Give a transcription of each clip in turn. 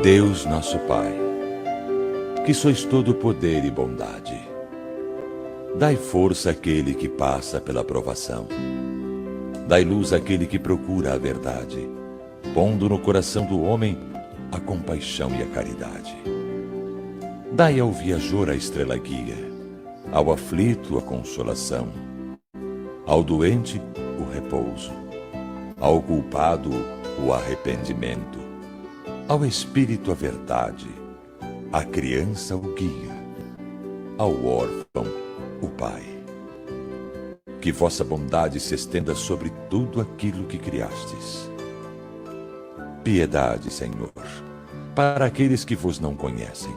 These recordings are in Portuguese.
Deus nosso Pai, que sois todo poder e bondade, dai força àquele que passa pela provação. Dai luz àquele que procura a verdade, pondo no coração do homem a compaixão e a caridade. Dai ao viajor a estrela guia, ao aflito a consolação, ao doente o repouso, ao culpado o arrependimento, ao espírito a verdade, à criança o guia, ao órfão o Pai. Que vossa bondade se estenda sobre tudo aquilo que criastes. Piedade, Senhor, para aqueles que vos não conhecem.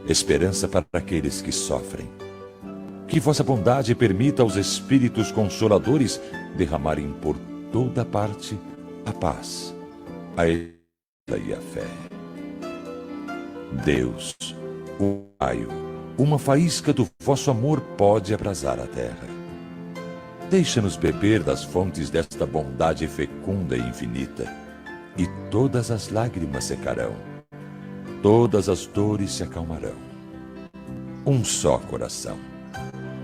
Esperança para aqueles que sofrem. Que vossa bondade permita aos Espíritos Consoladores derramarem por toda parte a paz, a esperança e a fé. Deus, o raio, uma faísca do vosso amor pode abrasar a terra. Deixa-nos beber das fontes desta bondade fecunda e infinita, e todas as lágrimas secarão, todas as dores se acalmarão. Um só coração,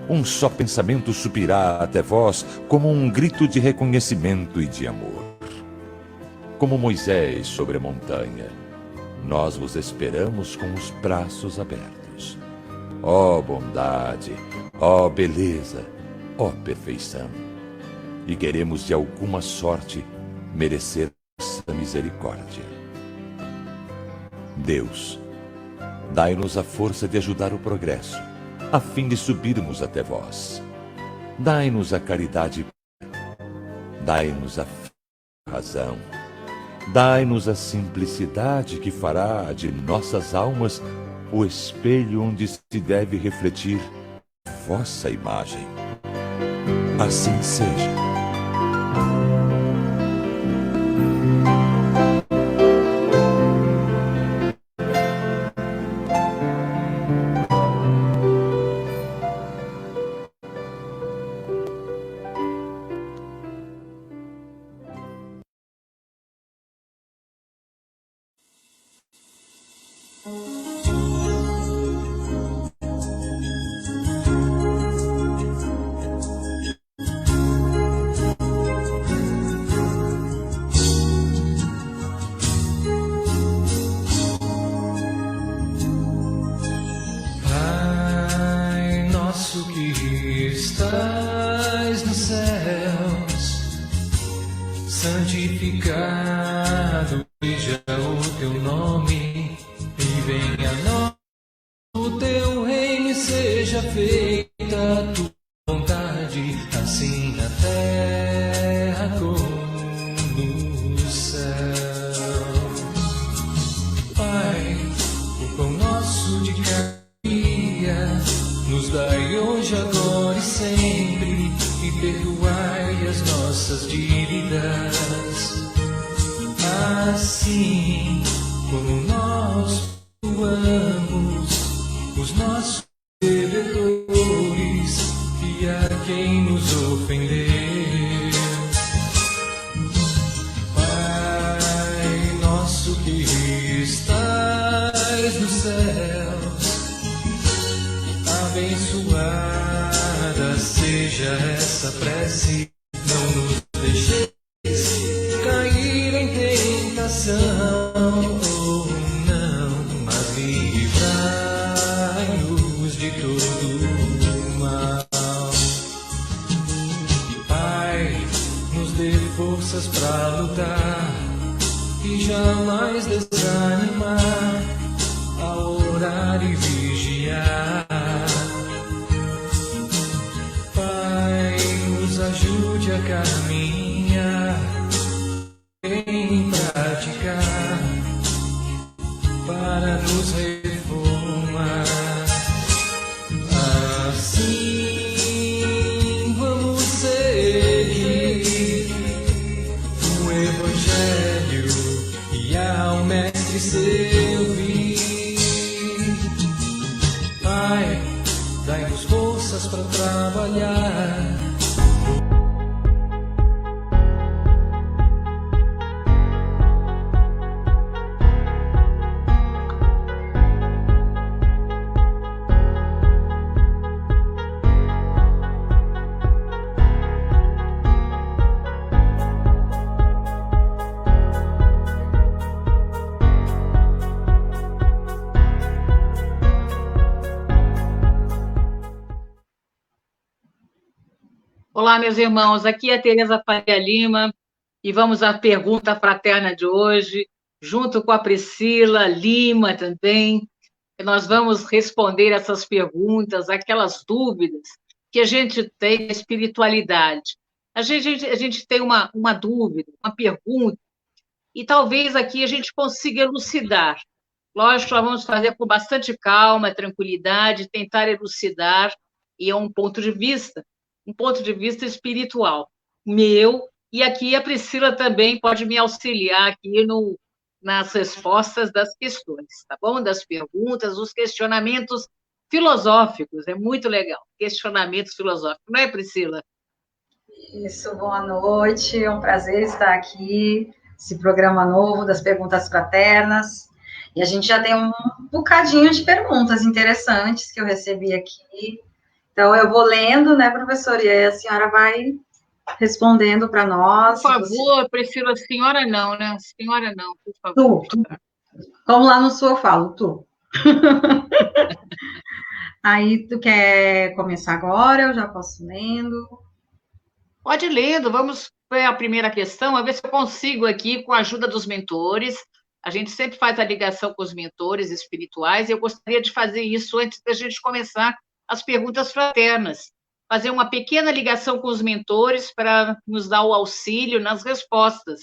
um só pensamento subirá até vós como um grito de reconhecimento e de amor. Como Moisés sobre a montanha, nós vos esperamos com os braços abertos. Ó bondade, ó beleza, ó perfeição, e queremos de alguma sorte merecer essa misericórdia. Deus, dai-nos a força de ajudar o progresso, a fim de subirmos até vós. Dai-nos a caridade, dai-nos a razão, dai-nos a simplicidade que fará de nossas almas o espelho onde se deve refletir vossa imagem. Assim seja. Estás nos céus, santificado seja o teu nome, e venha a nós o teu reino, e seja feita a tua vontade, assim na terra como no céu. Pai, o pão nosso de cada dia nos dai hoje, agora e sempre, e perdoai as nossas dívidas, assim como nós perdoamos os nossos devedores e a quem nos ofendeu. Pai nosso que estás nos céus, abençoada seja essa prece, não nos deixeis cair em tentação, ou não, mas livrai-nos de todo mal. Pai, nos dê forças para lutar e jamais desanimar, a orar e vigiar. Ajude a caminhar, em praticar, para nos reformar. Assim vamos seguir o Evangelho e ao Mestre servir. Pai, dai-nos forças para trabalhar. Olá, meus irmãos, aqui é a Tereza Faria Lima e vamos à pergunta fraterna de hoje, junto com a Priscila Lima também. Nós vamos responder essas perguntas, aquelas dúvidas que a gente tem na espiritualidade. A gente tem uma dúvida, uma pergunta, e talvez aqui a gente consiga elucidar. Lógico, nós vamos fazer com bastante calma, tranquilidade, tentar elucidar, e é um ponto de vista espiritual meu, e aqui a Priscila também pode me auxiliar aqui nas respostas das questões, tá bom? Das perguntas, os questionamentos filosóficos, é muito legal, questionamentos filosóficos, não é, Priscila? Isso, boa noite, é um prazer estar aqui, esse programa novo das perguntas fraternas, e a gente já tem um bocadinho de perguntas interessantes que eu recebi aqui, então eu vou lendo, né, professora, e aí a senhora vai respondendo para nós. Por favor, Priscila, senhora não, né? Senhora não, por Tu. favor. Vamos lá no sul, eu falo, tu. Aí, tu quer começar agora? Eu já posso ir lendo. Pode ir lendo, vamos ver a primeira questão, a ver se eu consigo aqui, com a ajuda dos mentores. A gente sempre faz a ligação com os mentores espirituais, e eu gostaria de fazer isso antes da gente começar as perguntas fraternas. Fazer uma pequena ligação com os mentores para nos dar o auxílio nas respostas.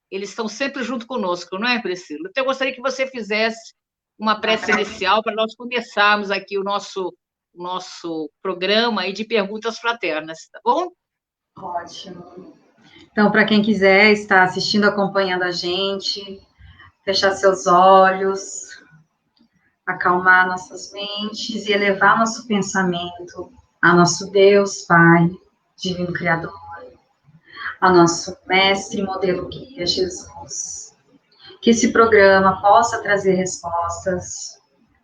Eles estão sempre junto conosco, não é, Priscila? Então, eu gostaria que você fizesse uma prece inicial para nós começarmos aqui o nosso programa aí de perguntas fraternas, tá bom? Ótimo. Então, para quem quiser estar assistindo, acompanhando a gente, fechar seus olhos, acalmar nossas mentes e elevar nosso pensamento a nosso Deus, Pai, Divino Criador, a nosso Mestre, Modelo Guia, Jesus. Que esse programa possa trazer respostas,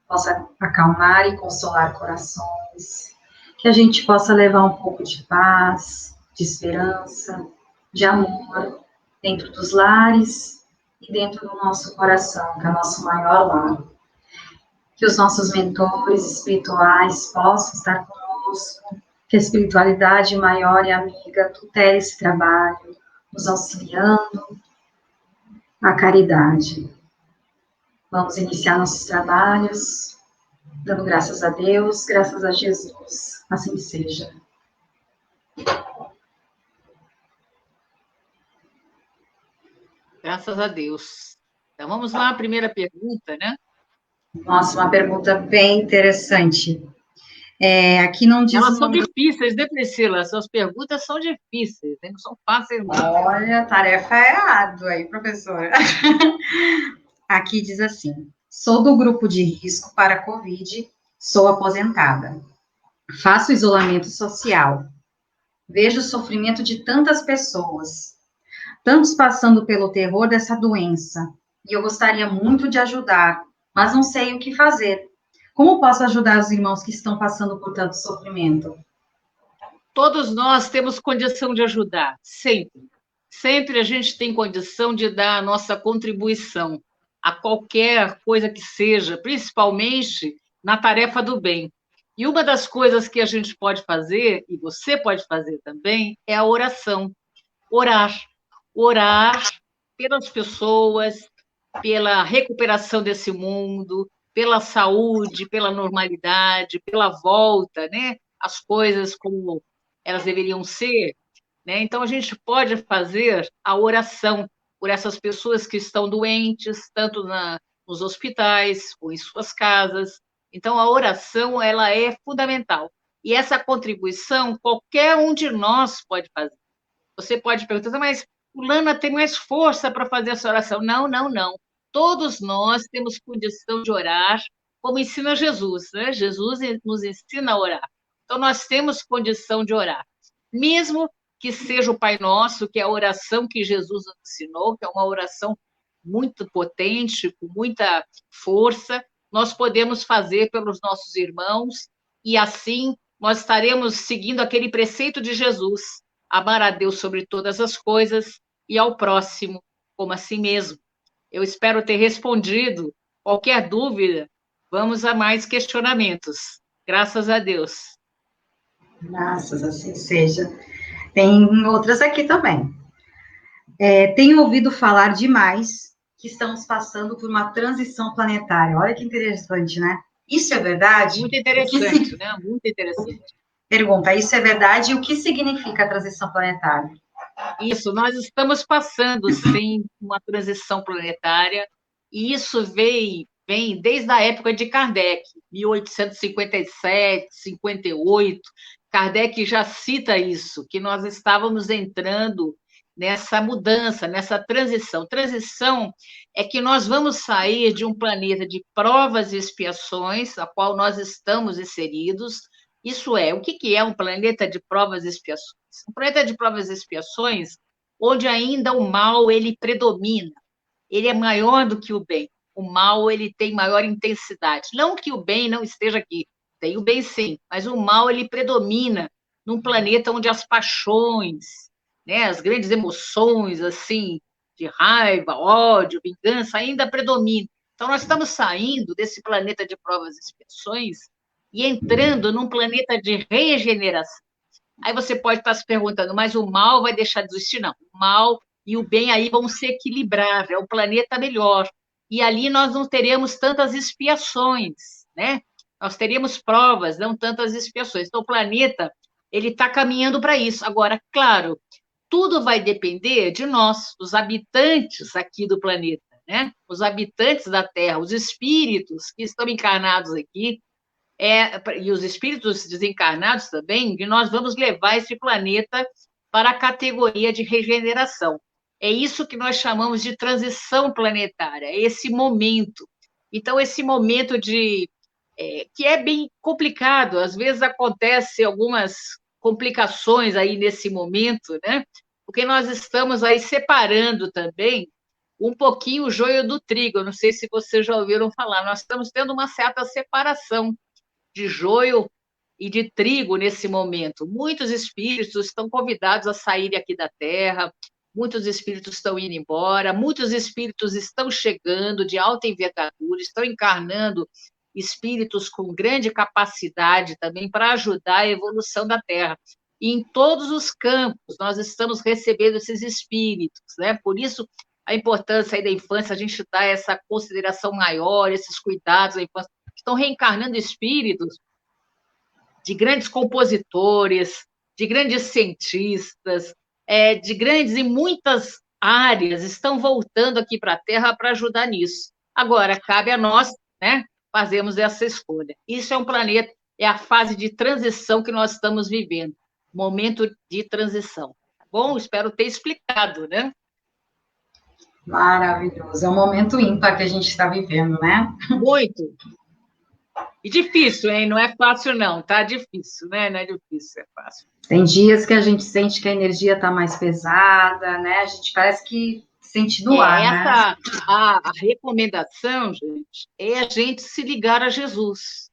possa acalmar e consolar corações, que a gente possa levar um pouco de paz, de esperança, de amor, dentro dos lares e dentro do nosso coração, que é o nosso maior lar. Que os nossos mentores espirituais possam estar conosco, que a espiritualidade maior e amiga tutele esse trabalho, nos auxiliando a caridade. Vamos iniciar nossos trabalhos, dando graças a Deus, graças a Jesus. Assim seja. Graças a Deus. Então, vamos lá, a primeira pergunta, né? Nossa, uma pergunta bem interessante. Aqui não diz Elas o são nome difíceis, né, Priscila? Suas perguntas são difíceis, né? Não são fáceis, não. Olha, tarefa é árdua aí, professora. Aqui diz assim: sou do grupo de risco para a Covid, sou aposentada. Faço isolamento social. Vejo o sofrimento de tantas pessoas, tantos passando pelo terror dessa doença, e eu gostaria muito de ajudar, mas não sei o que fazer. Como posso ajudar os irmãos que estão passando por tanto sofrimento? Todos nós temos condição de ajudar, sempre. Sempre a gente tem condição de dar a nossa contribuição a qualquer coisa que seja, principalmente na tarefa do bem. E uma das coisas que a gente pode fazer, e você pode fazer também, é a oração. Orar. Orar pelas pessoas, pela recuperação desse mundo, pela saúde, pela normalidade, pela volta, né? As coisas como elas deveriam ser, né? Então, a gente pode fazer a oração por essas pessoas que estão doentes, tanto nos hospitais ou em suas casas. Então, a oração, ela é fundamental. E essa contribuição, qualquer um de nós pode fazer. Você pode perguntar, mas fulana tem mais força para fazer essa oração. Não, não, não. Todos nós temos condição de orar, como ensina Jesus, né? Jesus nos ensina a orar. Então, nós temos condição de orar. Mesmo que seja o Pai Nosso, que é a oração que Jesus nos ensinou, que é uma oração muito potente, com muita força, nós podemos fazer pelos nossos irmãos, e assim nós estaremos seguindo aquele preceito de Jesus, amar a Deus sobre todas as coisas e ao próximo como a si mesmo. Eu espero ter respondido. Qualquer dúvida, vamos a mais questionamentos. Graças a Deus. Graças, assim seja. Tem outras aqui também. Tenho ouvido falar demais que estamos passando por uma transição planetária. Olha que interessante, né? Isso é verdade? Muito interessante, né? Muito interessante. Pergunta, isso é verdade? E o que significa a transição planetária? Isso, nós estamos passando, sim, uma transição planetária, e isso vem desde a época de Kardec, 1857, 58. Kardec já cita isso, que nós estávamos entrando nessa mudança, nessa transição. Transição é que nós vamos sair de um planeta de provas e expiações, a qual nós estamos inseridos. Isso é, o que é um planeta de provas e expiações? Um planeta de provas e expiações onde ainda o mal ele predomina, ele é maior do que o bem. O mal ele tem maior intensidade. Não que o bem não esteja aqui, tem o bem sim, mas o mal ele predomina num planeta onde as paixões, né, as grandes emoções assim, de raiva, ódio, vingança ainda predominam. Então nós estamos saindo desse planeta de provas e expiações e entrando num planeta de regeneração. Aí você pode estar se perguntando, mas o mal vai deixar de existir? Não. O mal e o bem aí vão se equilibrar, é um planeta melhor. E ali nós não teremos tantas expiações, né? Nós teríamos provas, não tantas expiações. Então, o planeta, ele está caminhando para isso. Agora, claro, tudo vai depender de nós, dos habitantes aqui do planeta, né? Os habitantes da Terra, os espíritos que estão encarnados aqui, e os espíritos desencarnados também, que nós vamos levar esse planeta para a categoria de regeneração. É isso que nós chamamos de transição planetária, esse momento. Então, esse momento que é bem complicado, às vezes acontecem algumas complicações aí nesse momento, né? Porque nós estamos aí separando também um pouquinho o joio do trigo. Eu não sei se vocês já ouviram falar, nós estamos tendo uma certa separação de joio e de trigo nesse momento. Muitos espíritos estão convidados a saírem aqui da Terra, muitos espíritos estão indo embora, muitos espíritos estão chegando de alta envergadura, estão encarnando espíritos com grande capacidade também para ajudar a evolução da Terra. E em todos os campos nós estamos recebendo esses espíritos, né? Por isso a importância aí da infância, a gente dar essa consideração maior, esses cuidados da infância. Estão reencarnando espíritos de grandes compositores, de grandes cientistas, de grandes e muitas áreas, estão voltando aqui para a Terra para ajudar nisso. Agora, cabe a nós, né, fazermos essa escolha. Isso é um planeta, é a fase de transição que nós estamos vivendo, momento de transição. Tá bom? Espero ter explicado, né? Maravilhoso. É um momento ímpar que a gente está vivendo, né? Muito. E difícil, hein? Não é fácil, não. Tá difícil, né? Não é difícil, é fácil. Tem dias que a gente sente que a energia está mais pesada, né? A gente parece que sente no ar, né? A recomendação, gente, é a gente se ligar a Jesus,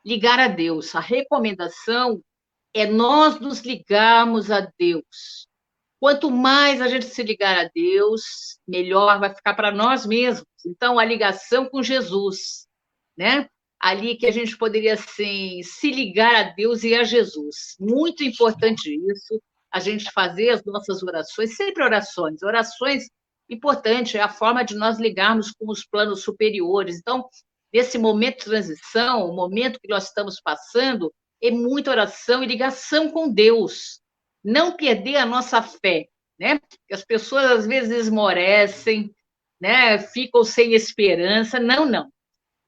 ligar a Deus. A recomendação é nós nos ligarmos a Deus. Quanto mais a gente se ligar a Deus, melhor vai ficar para nós mesmos. Então, a ligação com Jesus, né? Ali que a gente poderia, assim, se ligar a Deus e a Jesus. Muito importante isso, a gente fazer as nossas orações, sempre orações. Orações, importante, é a forma de nós ligarmos com os planos superiores. Então, nesse momento de transição, o momento que nós estamos passando, é muita oração e ligação com Deus. Não perder a nossa fé, né? As pessoas, às vezes, esmorecem, né? Ficam sem esperança. Não, não.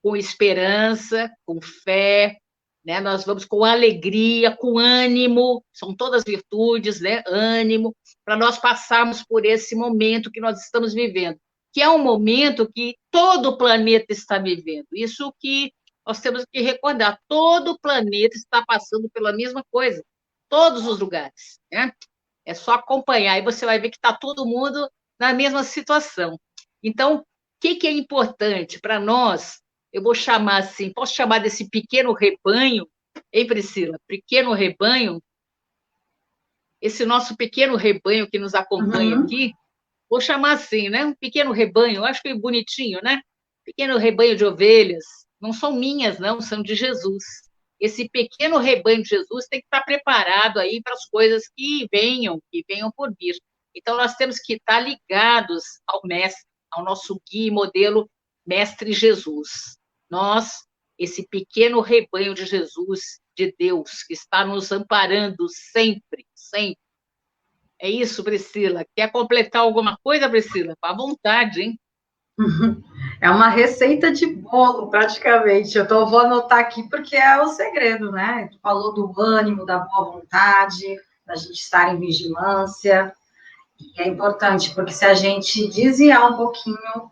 Com esperança, com fé, né? Nós vamos com alegria, com ânimo, são todas virtudes, né? Ânimo, para nós passarmos por esse momento que nós estamos vivendo, que é um momento que todo o planeta está vivendo. Isso que nós temos que recordar, todo o planeta está passando pela mesma coisa, todos os lugares, né? É só acompanhar, e você vai ver que está todo mundo na mesma situação. Então, o que é importante para nós? Eu vou chamar assim, posso chamar desse pequeno rebanho, hein, Priscila? Pequeno rebanho, esse nosso pequeno rebanho que nos acompanha aqui, vou chamar assim, né? Um pequeno rebanho, eu acho que é bonitinho, né? Pequeno rebanho de ovelhas, não são minhas, não, são de Jesus. esse pequeno rebanho de Jesus tem que estar preparado aí para as coisas que venham por vir. Então, nós temos que estar ligados ao Mestre, ao nosso guia e modelo Mestre Jesus. Nós, esse pequeno rebanho de Jesus, de Deus, que está nos amparando sempre, sempre. É isso, Priscila. Quer completar alguma coisa, Priscila? À vontade, hein? É uma receita de bolo, praticamente. Vou anotar aqui porque é o segredo, né? Tu falou do ânimo, da boa vontade, da gente estar em vigilância. E é importante, porque se a gente desviar um pouquinho,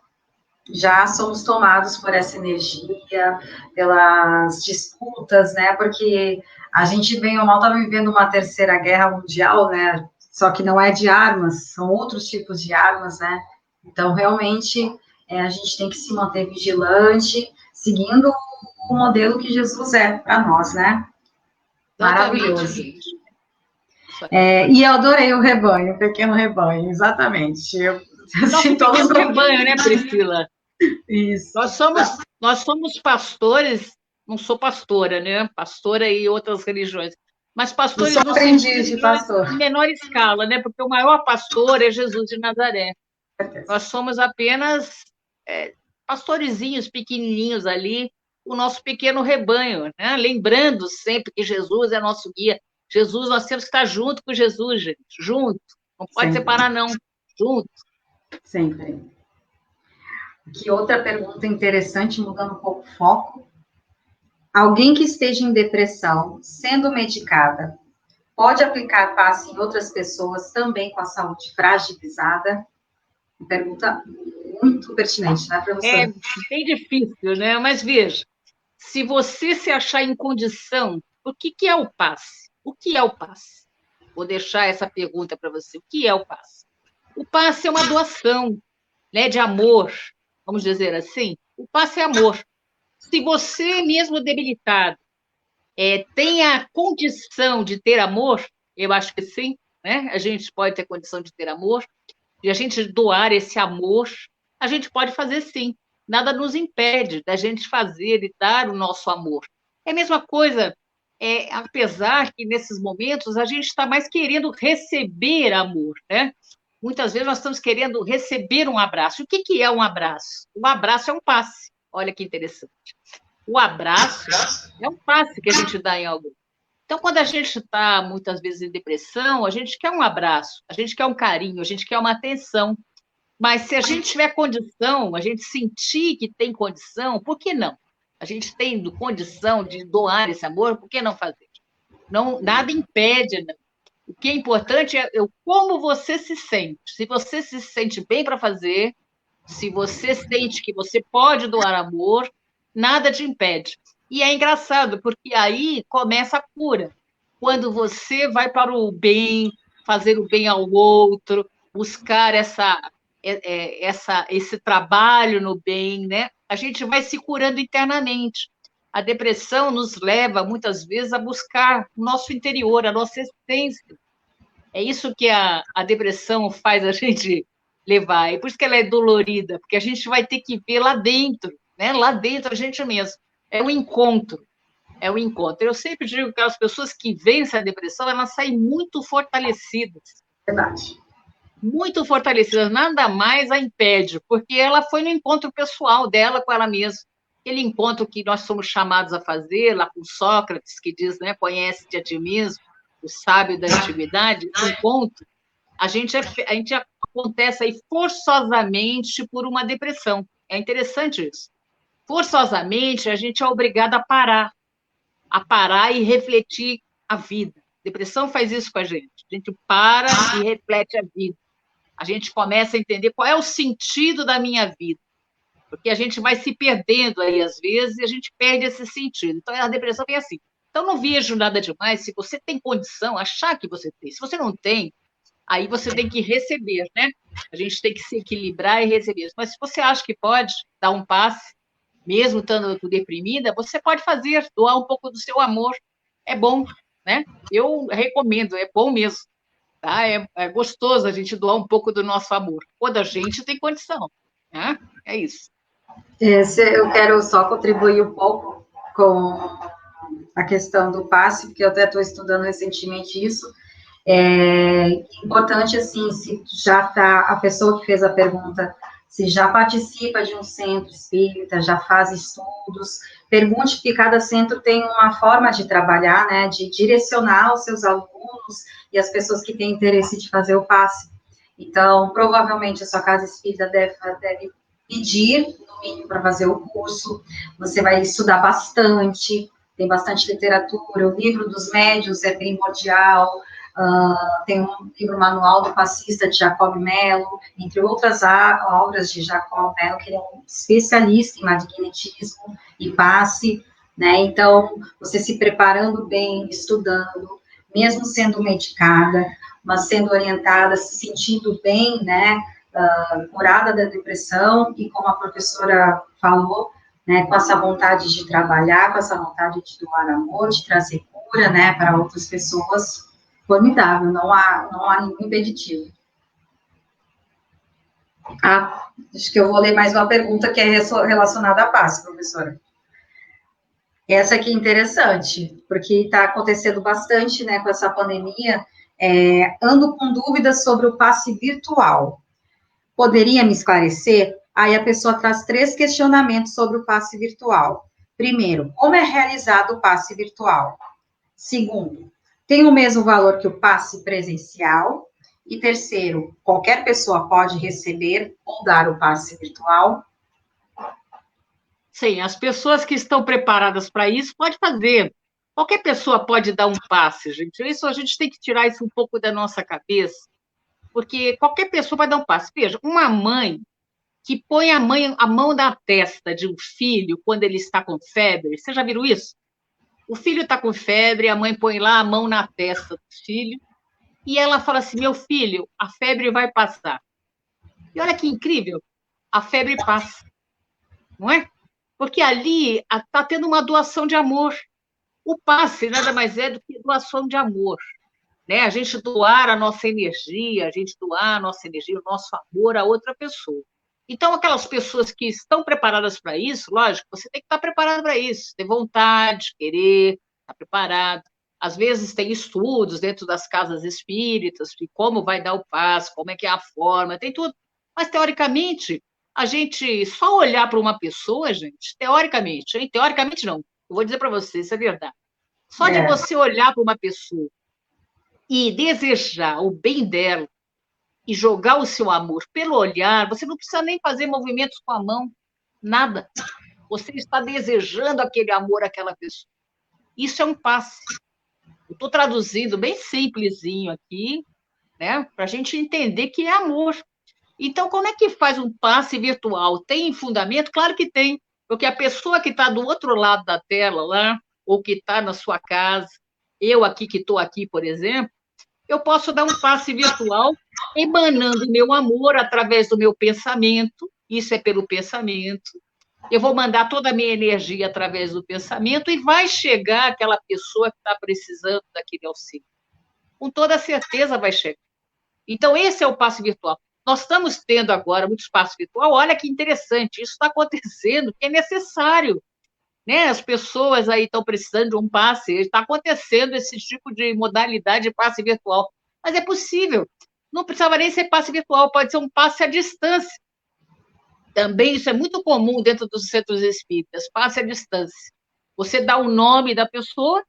já somos tomados por essa energia, pelas disputas, né? Porque a gente, bem ou mal, está vivendo uma terceira guerra mundial, né? Só que não é de armas, são outros tipos de armas, né? Então, realmente, a gente tem que se manter vigilante, seguindo o modelo que Jesus é para nós, né? Maravilhoso. E eu adorei o rebanho, o pequeno rebanho, exatamente. Nosso pequeno rebanho, né, Priscila? Isso. Nós somos pastores, não sou pastora, né? Pastora e outras religiões. Mas pastores no aprendiz de pastor. Em menor escala, né? Porque o maior pastor é Jesus de Nazaré. Nós somos apenas pastorezinhos pequenininhos ali, o nosso pequeno rebanho, né? Lembrando sempre que Jesus é nosso guia. Jesus, nós temos que estar junto com Jesus, gente, junto. Não pode separar, não. Junto. Sempre. Que outra pergunta interessante, mudando um pouco o foco. Alguém que esteja em depressão, sendo medicada, pode aplicar passe em outras pessoas também com a saúde fragilizada? Pergunta muito pertinente, né, professora? É bem difícil, né? Mas veja, se você se achar em condição, o que é o passe? O que é o passe? Vou deixar essa pergunta para você. O que é o passe? O passe é uma doação, né, de amor, vamos dizer assim. O passe é amor. Se você, mesmo debilitado, tem a condição de ter amor, eu acho que sim, né? A gente pode ter condição de ter amor, de a gente doar esse amor, a gente pode fazer sim. Nada nos impede da gente fazer e dar o nosso amor. É a mesma coisa, apesar que nesses momentos a gente está mais querendo receber amor, né? Muitas vezes nós estamos querendo receber um abraço. O que é um abraço? Um abraço é um passe. Olha que interessante. O abraço é um passe que a gente dá em alguém. Então, quando a gente está, muitas vezes, em depressão, a gente quer um abraço, a gente quer um carinho, a gente quer uma atenção. Mas se a gente tiver condição, a gente sentir que tem condição, por que não? A gente tem condição de doar esse amor, por que não fazer? Não, nada impede, não. O que é importante é como você se sente. Se você se sente bem para fazer, se você sente que você pode doar amor, nada te impede. E é engraçado, porque aí começa a cura. Quando você vai para o bem, fazer o bem ao outro, buscar esse trabalho no bem, né? A gente vai se curando internamente. A depressão nos leva, muitas vezes, a buscar o nosso interior, a nossa essência. É isso que a depressão faz a gente levar. É por isso que ela é dolorida, porque a gente vai ter que ver lá dentro, né? Lá dentro a gente mesmo. É o encontro. É o encontro. Eu sempre digo que as pessoas que vencem a depressão, elas saem muito fortalecidas. Verdade. Muito fortalecidas. Nada mais a impede, porque ela foi no encontro pessoal dela com ela mesma. Aquele encontro que nós somos chamados a fazer, lá com Sócrates, que diz, né, conhece-te a ti mesmo, o sábio da antiguidade, esse encontro, a gente acontece aí forçosamente por uma depressão. É interessante isso. Forçosamente, a gente é obrigado a parar e refletir a vida. A depressão faz isso com a gente. A gente para e reflete a vida. A gente começa a entender qual é o sentido da minha vida. Porque a gente vai se perdendo aí, às vezes, e a gente perde esse sentido. Então, a depressão é assim. Então, não vejo nada demais. Se você tem condição, achar que você tem. Se você não tem, aí você tem que receber, né? A gente tem que se equilibrar e receber. Mas se você acha que pode dar um passe, mesmo estando deprimida, você pode fazer, doar um pouco do seu amor. É bom, né? Eu recomendo, é bom mesmo. Tá? É gostoso a gente doar um pouco do nosso amor, quando a gente tem condição. Né? É isso. Eu quero só contribuir um pouco com a questão do passe, porque eu até estou estudando recentemente isso. É importante, assim, se já está, a pessoa que fez a pergunta, se já participa de um centro espírita, já faz estudos, pergunte, porque cada centro tem uma forma de trabalhar, né, de direcionar os seus alunos e as pessoas que têm interesse de fazer o passe. Então, provavelmente, a sua casa espírita deve pedir, no mínimo, para fazer o curso, você vai estudar bastante, tem bastante literatura, o livro dos médiuns é primordial, tem um livro manual do passista de Jacob Mello, entre outras obras de Jacob Mello, que ele é um especialista em magnetismo e passe, né, então, você se preparando bem, estudando, mesmo sendo medicada, mas sendo orientada, se sentindo bem, né, curada da depressão, e como a professora falou, né, com essa vontade de trabalhar, com essa vontade de doar amor, de trazer cura, né, para outras pessoas, formidável, não há nenhum impeditivo. Acho que eu vou ler mais uma pergunta que é relacionada à paz, professora. Essa aqui é interessante, porque está acontecendo bastante, né, com essa pandemia. Ando com dúvidas sobre o passe virtual. Poderia me esclarecer? Aí a pessoa traz 3 questionamentos sobre o passe virtual. Primeiro, como é realizado o passe virtual? Segundo, tem o mesmo valor que o passe presencial? E terceiro, qualquer pessoa pode receber ou dar o passe virtual? Sim, as pessoas que estão preparadas para isso, pode fazer. Qualquer pessoa pode dar um passe, gente. Isso a gente tem que tirar isso um pouco da nossa cabeça, porque qualquer pessoa vai dar um passe. Veja, uma mãe que põe a mão na testa de um filho quando ele está com febre, vocês já viram isso? O filho está com febre, a mãe põe lá a mão na testa do filho, e ela fala assim, meu filho, a febre vai passar. E olha que incrível, a febre passa, não é? Porque ali está tendo uma doação de amor. O passe nada mais é do que doação de amor, né? A gente doar a nossa energia, o nosso amor a outra pessoa. Então, aquelas pessoas que estão preparadas para isso, lógico, você tem que estar preparado para isso, ter vontade, querer, estar preparado. Às vezes tem estudos dentro das casas espíritas de como vai dar o passe, como é que é a forma, tem tudo. Mas, teoricamente, a gente só olhar para uma pessoa, gente, teoricamente, hein? Teoricamente não, eu vou dizer para você, isso é verdade. Só de você olhar para uma pessoa e desejar o bem dela e jogar o seu amor pelo olhar, você não precisa nem fazer movimentos com a mão, nada. Você está desejando aquele amor àquela pessoa. Isso é um passe. Eu estou traduzindo bem simplesinho aqui, né, para a gente entender que é amor. Então, como é que faz um passe virtual? Tem fundamento? Claro que tem, porque a pessoa que está do outro lado da tela lá, ou que está na sua casa, eu aqui que estou aqui, por exemplo, eu posso dar um passe virtual emanando meu amor através do meu pensamento, isso é pelo pensamento, eu vou mandar toda a minha energia através do pensamento e vai chegar aquela pessoa que está precisando daquele auxílio. Com toda certeza vai chegar. Então, esse é o passe virtual. Nós estamos tendo agora muito espaço virtual, olha que interessante, isso está acontecendo, que é necessário, né? As pessoas aí estão precisando de um passe, está acontecendo esse tipo de modalidade de passe virtual, mas é possível, não precisava nem ser passe virtual, pode ser um passe à distância. Também isso é muito comum dentro dos centros espíritas, passe à distância. Você dá o nome da pessoa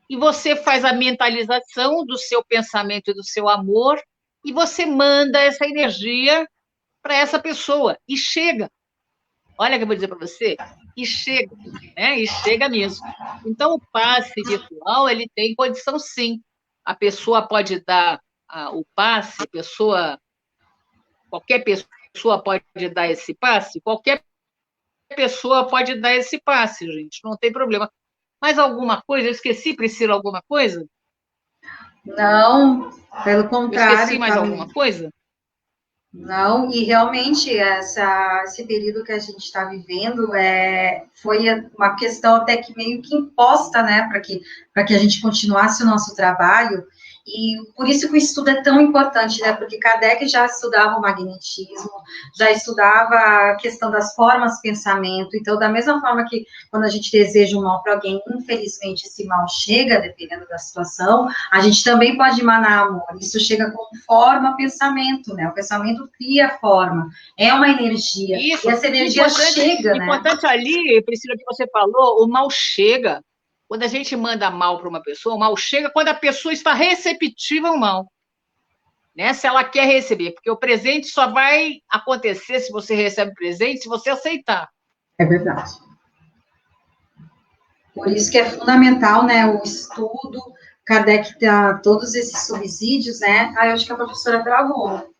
e você faz a mentalização do seu pensamento e do seu amor e você manda essa energia para essa pessoa e chega. Olha o que eu vou dizer para você, e chega, né? E chega mesmo. Então, o passe virtual, ele tem condição, sim. A pessoa pode dar o passe, qualquer pessoa pode dar esse passe, qualquer pessoa pode dar esse passe, gente, não tem problema. Mais alguma coisa? Eu esqueci, Priscila, alguma coisa? Não, pelo Eu contrário. esqueci mais alguma coisa? Não, e realmente esse período que a gente está vivendo foi uma questão até que meio que imposta, né, para que a gente continuasse o nosso trabalho, E por isso que o estudo é tão importante, né? Porque Kardec já estudava o magnetismo, já estudava a questão das formas de pensamento. Então, da mesma forma que quando a gente deseja um mal para alguém, infelizmente esse mal chega, dependendo da situação, a gente também pode emanar amor. Isso chega com forma, pensamento, né? O pensamento cria forma, é uma energia. Isso. E essa energia chega, né? Importante ali, Priscila, que você falou, o mal chega. Quando a gente manda mal para uma pessoa, o mal chega quando a pessoa está receptiva ao mal. Né? Se ela quer receber, porque o presente só vai acontecer se você recebe presente, se você aceitar. É verdade. Por isso que é fundamental, né, o estudo. Kardec dá todos esses subsídios, né? Eu acho que a professora travou.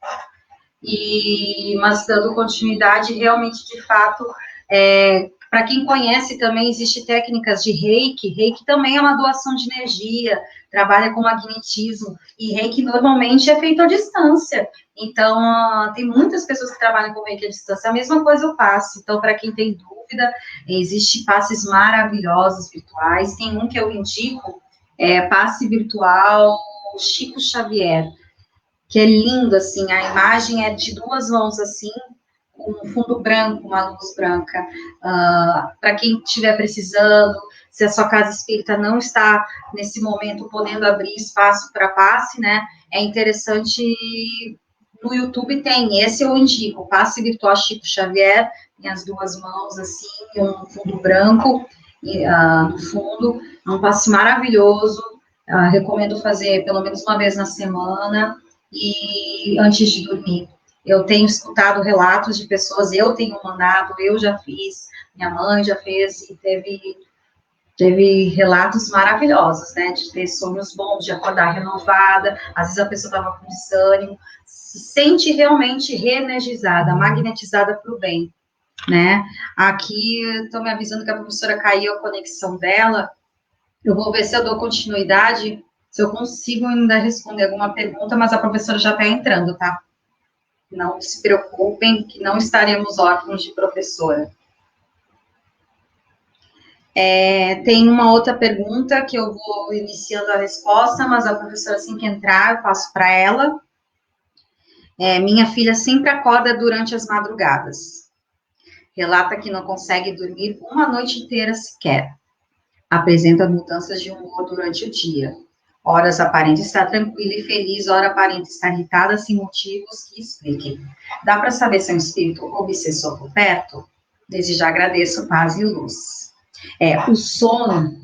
Mas dando continuidade, realmente, de fato, para quem conhece também, existe técnicas de Reiki. Reiki também é uma doação de energia, trabalha com magnetismo, e Reiki normalmente é feito à distância. Então, tem muitas pessoas que trabalham com Reiki à distância. A mesma coisa eu passo. Então, para quem tem dúvida, existe passes maravilhosos virtuais. Tem um que eu indico, passe virtual Chico Xavier, que é lindo, assim, a imagem é de duas mãos, assim, com um fundo branco, uma luz branca. Para quem estiver precisando, se a sua casa espírita não está, nesse momento, podendo abrir espaço para passe, né, é interessante, no YouTube tem, esse eu indico, passe virtual Chico Xavier, tem as duas mãos, assim, um fundo branco, no fundo, é um passe maravilhoso, recomendo fazer pelo menos uma vez na semana, e antes de dormir. Eu tenho escutado relatos de pessoas, eu tenho mandado, eu já fiz, minha mãe já fez, e teve relatos maravilhosos, né, de ter sonhos bons, de acordar renovada, às vezes a pessoa estava com desânimo, se sente realmente reenergizada, magnetizada para o bem, né. Aqui, estão me avisando que a professora caiu a conexão dela, eu vou ver se eu dou continuidade, se eu consigo ainda responder alguma pergunta, mas a professora já está entrando, tá? Não se preocupem, que não estaremos órfãos de professora. Tem uma outra pergunta que eu vou iniciando a resposta, mas a professora, assim que entrar, eu passo para ela. Minha filha sempre acorda durante as madrugadas. Relata que não consegue dormir uma noite inteira sequer. Apresenta mudanças de humor durante o dia. Horas aparenta estar tranquila e feliz, ora aparenta estar irritada sem motivos que expliquem. Dá para saber se é um espírito obsessor por perto? Desde já agradeço, paz e luz. O sono,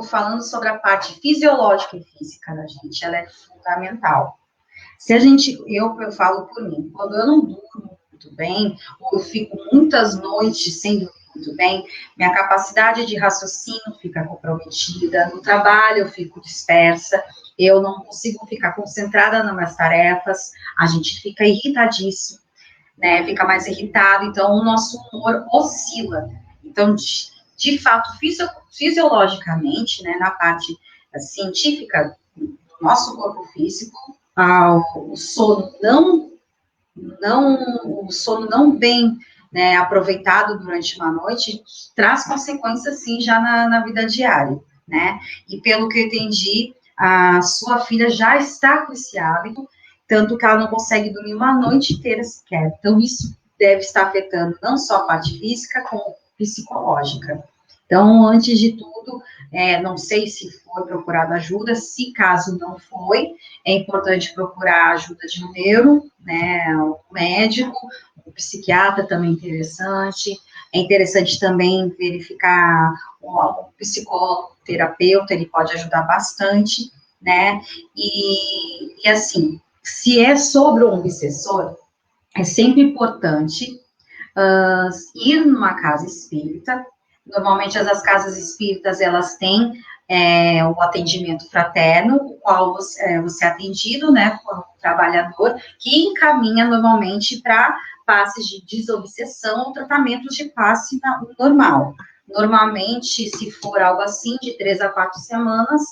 falando sobre a parte fisiológica e física da gente, ela é fundamental. Se a gente, eu falo por mim, quando eu não durmo muito bem, ou eu fico muitas noites sem dormir muito bem, minha capacidade de raciocínio fica comprometida, no trabalho eu fico dispersa, eu não consigo ficar concentrada nas minhas tarefas, a gente fica irritadíssimo, né, fica mais irritado, então o nosso humor oscila. Então, de fato, fisiologicamente, né, na parte científica do nosso corpo físico, o sono não bem, né, aproveitado durante uma noite, traz consequências, sim, já na vida diária, né, e pelo que eu entendi, a sua filha já está com esse hábito, tanto que ela não consegue dormir uma noite inteira sequer, então isso deve estar afetando não só a parte física, como psicológica. Então, antes de tudo, não sei se foi procurada ajuda, se caso não foi, é importante procurar a ajuda de um neuro, né, um médico, um psiquiatra também interessante, é interessante também verificar um psicoterapeuta, ele pode ajudar bastante, né, e assim, se é sobre um obsessor, é sempre importante ir numa casa espírita. Normalmente as casas espíritas, elas têm o atendimento fraterno, o qual você é atendido, né, por um trabalhador, que encaminha normalmente para passes de desobsessão ou tratamentos de passe normal. Normalmente, se for algo assim, de 3 a 4 semanas,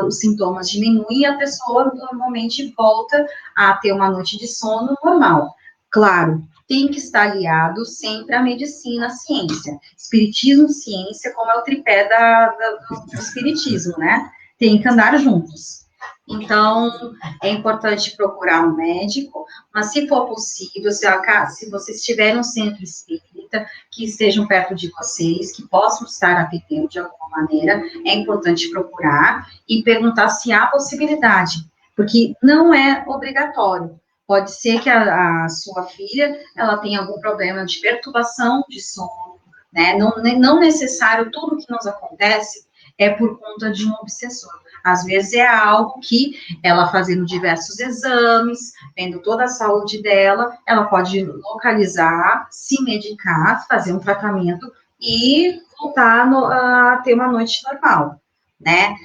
os sintomas diminuem e a pessoa normalmente volta a ter uma noite de sono normal. Claro, tem que estar aliado sempre à medicina, à ciência. Espiritismo, ciência, como é o tripé do espiritismo, né? Tem que andar juntos. Então, é importante procurar um médico, mas se for possível, se vocês tiverem um centro espírita que estejam perto de vocês, que possam estar atendendo de alguma maneira, é importante procurar e perguntar se há possibilidade, porque não é obrigatório. Pode ser que a sua filha, ela tenha algum problema de perturbação de sono, né? Não necessário, tudo que nos acontece é por conta de um obsessor. Às vezes é algo que ela fazendo diversos exames, vendo toda a saúde dela, ela pode localizar, se medicar, fazer um tratamento e voltar a ter uma noite normal, né?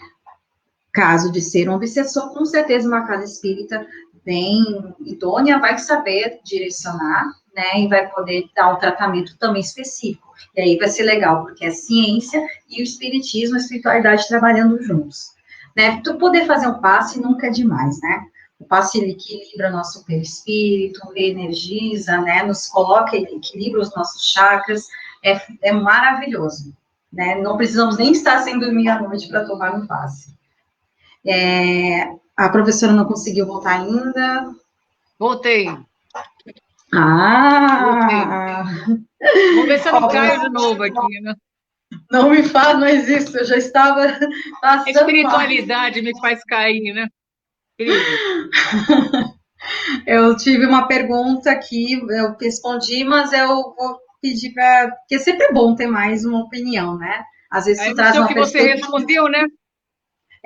Caso de ser um obsessor, com certeza uma casa espírita bem idônea vai saber direcionar, né, e vai poder dar um tratamento também específico. E aí vai ser legal, porque é ciência e o espiritismo, a espiritualidade trabalhando juntos. Né? Tu poder fazer um passe nunca é demais, né? O passe, ele equilibra nosso perispírito, energiza, né, nos coloca, ele equilibra os nossos chakras, é maravilhoso, né? Não precisamos nem estar sem dormir à noite para tomar um passe. A professora não conseguiu voltar ainda. Voltei. Ah! Vamos ver se eu não caio de novo aqui, né? Não me faz mais isso, eu já estava passando. A espiritualidade me faz cair, né? Eu tive uma pergunta aqui, eu respondi, mas eu vou pedir para. Porque sempre é bom ter mais uma opinião, né? Às vezes tu traz uma que você respondeu, né?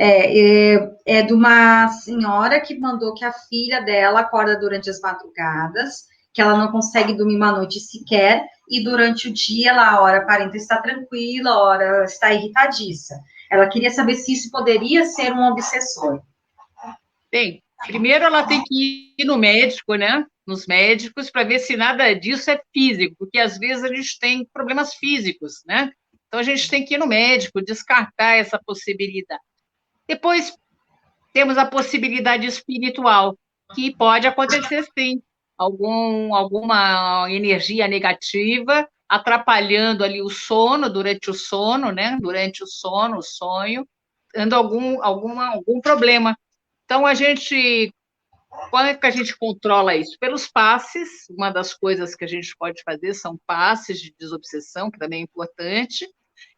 É de uma senhora que mandou que a filha dela acorda durante as madrugadas, que ela não consegue dormir uma noite sequer, e durante o dia ela, a hora aparenta estar tranquila, a hora está irritadiça. Ela queria saber se isso poderia ser um obsessor. Bem, primeiro ela tem que ir no médico, né? Nos médicos, para ver se nada disso é físico, porque às vezes a gente tem problemas físicos, né? Então a gente tem que ir no médico, descartar essa possibilidade. Depois temos a possibilidade espiritual, que pode acontecer sim, alguma energia negativa atrapalhando ali o sono, durante o sono, né? Durante o sono, o sonho, dando algum problema. Então, como é que a gente controla isso? Pelos passes, uma das coisas que a gente pode fazer são passes de desobsessão, que também é importante,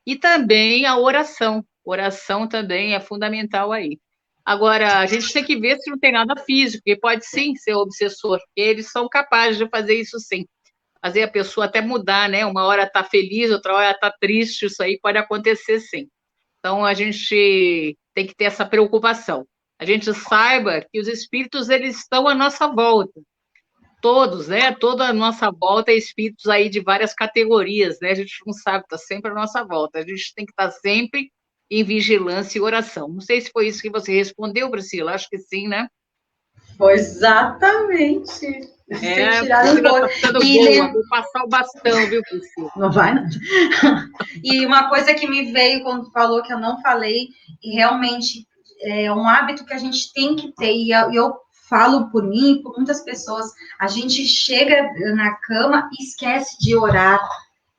e também a oração. Oração também é fundamental aí. Agora, a gente tem que ver se não tem nada físico, que pode sim ser obsessor, porque eles são capazes de fazer isso sim. Fazer a pessoa até mudar, né? Uma hora está feliz, outra hora está triste, isso aí pode acontecer sim. Então, a gente tem que ter essa preocupação. A gente saiba que os espíritos, eles estão à nossa volta. Todos, né? Toda a nossa volta é espíritos aí de várias categorias, né? A gente não sabe, está sempre à nossa volta. A gente tem que estar sempre em vigilância e oração. Não sei se foi isso que você respondeu, Priscila, acho que sim, né? Foi exatamente. Priscila está ficando boa, vou passar o bastão, viu, Priscila? Não vai, não. E uma coisa que me veio quando falou que eu não falei, e realmente é um hábito que a gente tem que ter, e eu falo por mim e por muitas pessoas, a gente chega na cama e esquece de orar.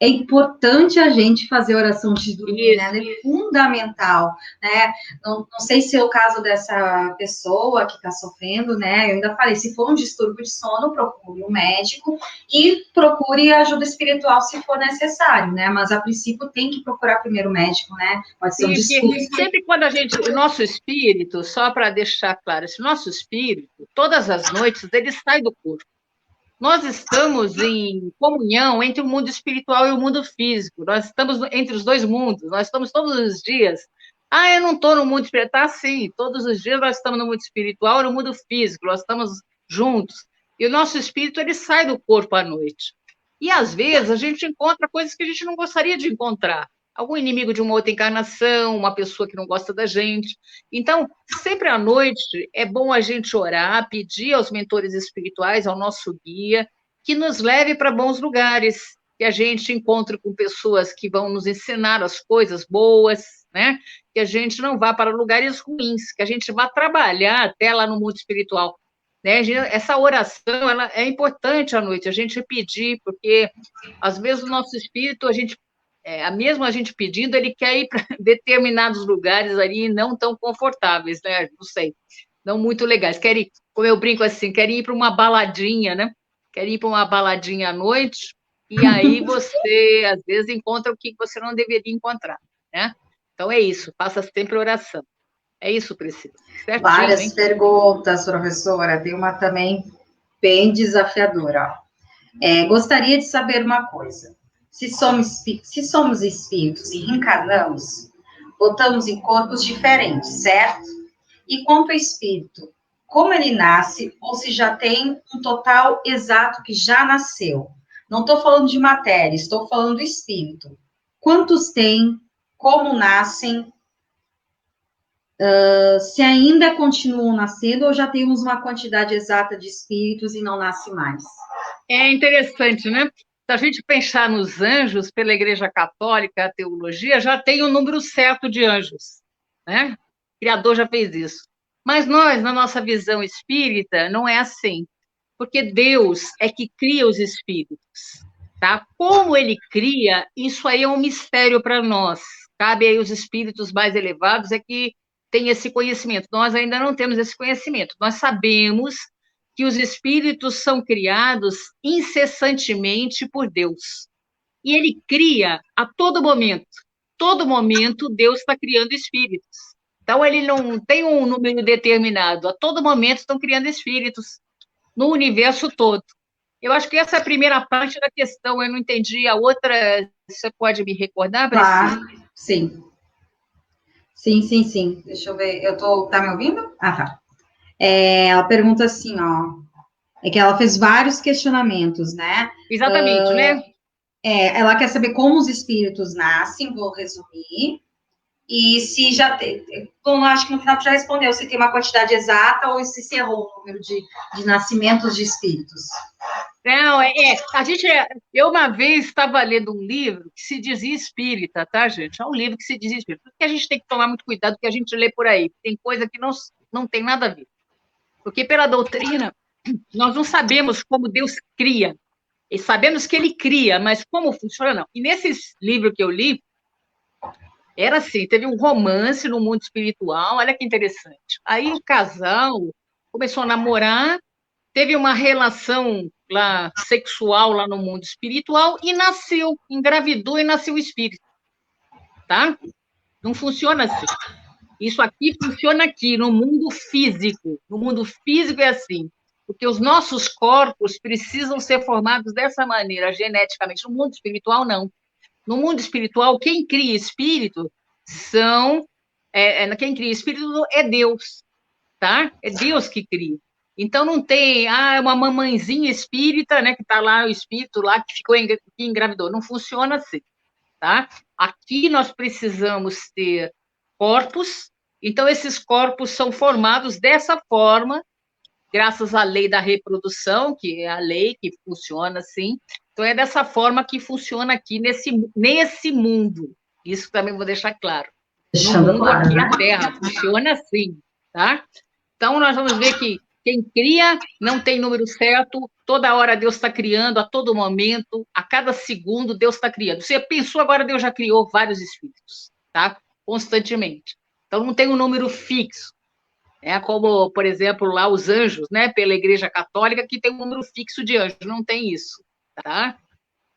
É importante a gente fazer oração antes de dormir, né? Ela é fundamental, né? Não sei se é o caso dessa pessoa que está sofrendo, né? Eu ainda falei, se for um distúrbio de sono, procure um médico e procure ajuda espiritual se for necessário, né? Mas a princípio tem que procurar primeiro o médico, né? Pode ser um distúrbio. Sempre quando o nosso espírito, só para deixar claro, esse nosso espírito, todas as noites, ele sai do corpo. Nós estamos em comunhão entre o mundo espiritual e o mundo físico. Nós estamos entre os dois mundos. Nós estamos todos os dias. Eu não estou no mundo espiritual. Sim, todos os dias nós estamos no mundo espiritual e no mundo físico. Nós estamos juntos. E o nosso espírito, ele sai do corpo à noite. E, às vezes, a gente encontra coisas que a gente não gostaria de encontrar. Algum inimigo de uma outra encarnação, uma pessoa que não gosta da gente. Então, sempre à noite, é bom a gente orar, pedir aos mentores espirituais, ao nosso guia, que nos leve para bons lugares, que a gente encontre com pessoas que vão nos ensinar as coisas boas, né? Que a gente não vá para lugares ruins, que a gente vá trabalhar até lá no mundo espiritual. Né? Essa oração, ela é importante à noite, a gente pedir, porque, às vezes, o nosso espírito, mesmo a gente pedindo, ele quer ir para determinados lugares ali não tão confortáveis, né? Não sei. não muito legais. Querem, como eu brinco assim, querem ir para uma baladinha, né? Querem ir para uma baladinha à noite, e aí você, às vezes, encontra o que você não deveria encontrar, né? Então é isso, faça sempre oração. É isso, Priscila. Certinho, Várias hein? perguntas, professora. Tem uma também bem desafiadora. Gostaria de saber uma coisa. Se somos espíritos e reencarnamos, voltamos em corpos diferentes, certo? E quanto ao espírito, como ele nasce, ou se já tem um total exato que já nasceu? Não estou falando de matéria, estou falando do espírito. Quantos tem? Como nascem? Se ainda continuam nascendo ou já temos uma quantidade exata de espíritos e não nasce mais? É interessante, né? Se a gente pensar nos anjos, pela Igreja Católica, a teologia, já tem um número certo de anjos, né? O Criador já fez isso. Mas nós, na nossa visão espírita, não é assim, porque Deus é que cria os espíritos, tá? Como ele cria, isso aí é um mistério para nós. Cabe aí os espíritos mais elevados é que têm esse conhecimento. Nós ainda não temos esse conhecimento. Nós sabemos que os espíritos são criados incessantemente por Deus. E ele cria a todo momento. Todo momento, Deus está criando espíritos. Então, ele não tem um número determinado. A todo momento estão criando espíritos no universo todo. Eu acho que essa é a primeira parte da questão. Eu não entendi a outra. Você pode me recordar, Priscila? Claro, sim. Sim. Deixa eu ver. Tá me ouvindo? Ah, tá. Ela pergunta assim, ó. É que ela fez vários questionamentos, né? Exatamente, né? Ela quer saber como os espíritos nascem, vou resumir. E se já tem. Bom, acho que no final já respondeu se tem uma quantidade exata ou se errou o número de nascimentos de espíritos. Não, eu uma vez estava lendo um livro que se dizia espírita, tá, gente? É um livro que se dizia espírita. Porque a gente tem que tomar muito cuidado com o que a gente lê por aí. Tem coisa que não tem nada a ver. Porque pela doutrina, nós não sabemos como Deus cria. E sabemos que ele cria, mas como funciona, não. E nesse livro que eu li, era assim, teve um romance no mundo espiritual, olha que interessante. Aí o casal começou a namorar, teve uma relação lá sexual lá no mundo espiritual e nasceu, engravidou e nasceu o espírito, tá? Não funciona assim. Isso aqui funciona aqui, no mundo físico. No mundo físico é assim, porque os nossos corpos precisam ser formados dessa maneira, geneticamente. No mundo espiritual, não. No mundo espiritual, quem cria espírito quem cria espírito é Deus, tá? É Deus que cria. Então não tem, uma mamãezinha espírita, né, que está lá, o espírito lá que que engravidou. Não funciona assim, tá? Aqui nós precisamos ter corpos, então esses corpos são formados dessa forma, graças à lei da reprodução, que é a lei que funciona assim. Então é dessa forma que funciona aqui nesse mundo. Isso também vou deixar claro. No mundo claro, aqui, né? a Terra, funciona assim, tá? Então, nós vamos ver que quem cria não tem número certo, toda hora Deus está criando, a todo momento, a cada segundo Deus está criando. Você pensou, agora Deus já criou vários espíritos, tá? Constantemente. Então, não tem um número fixo. É como, por exemplo, lá os anjos, né? Pela Igreja Católica, que tem um número fixo de anjos, não tem isso, tá?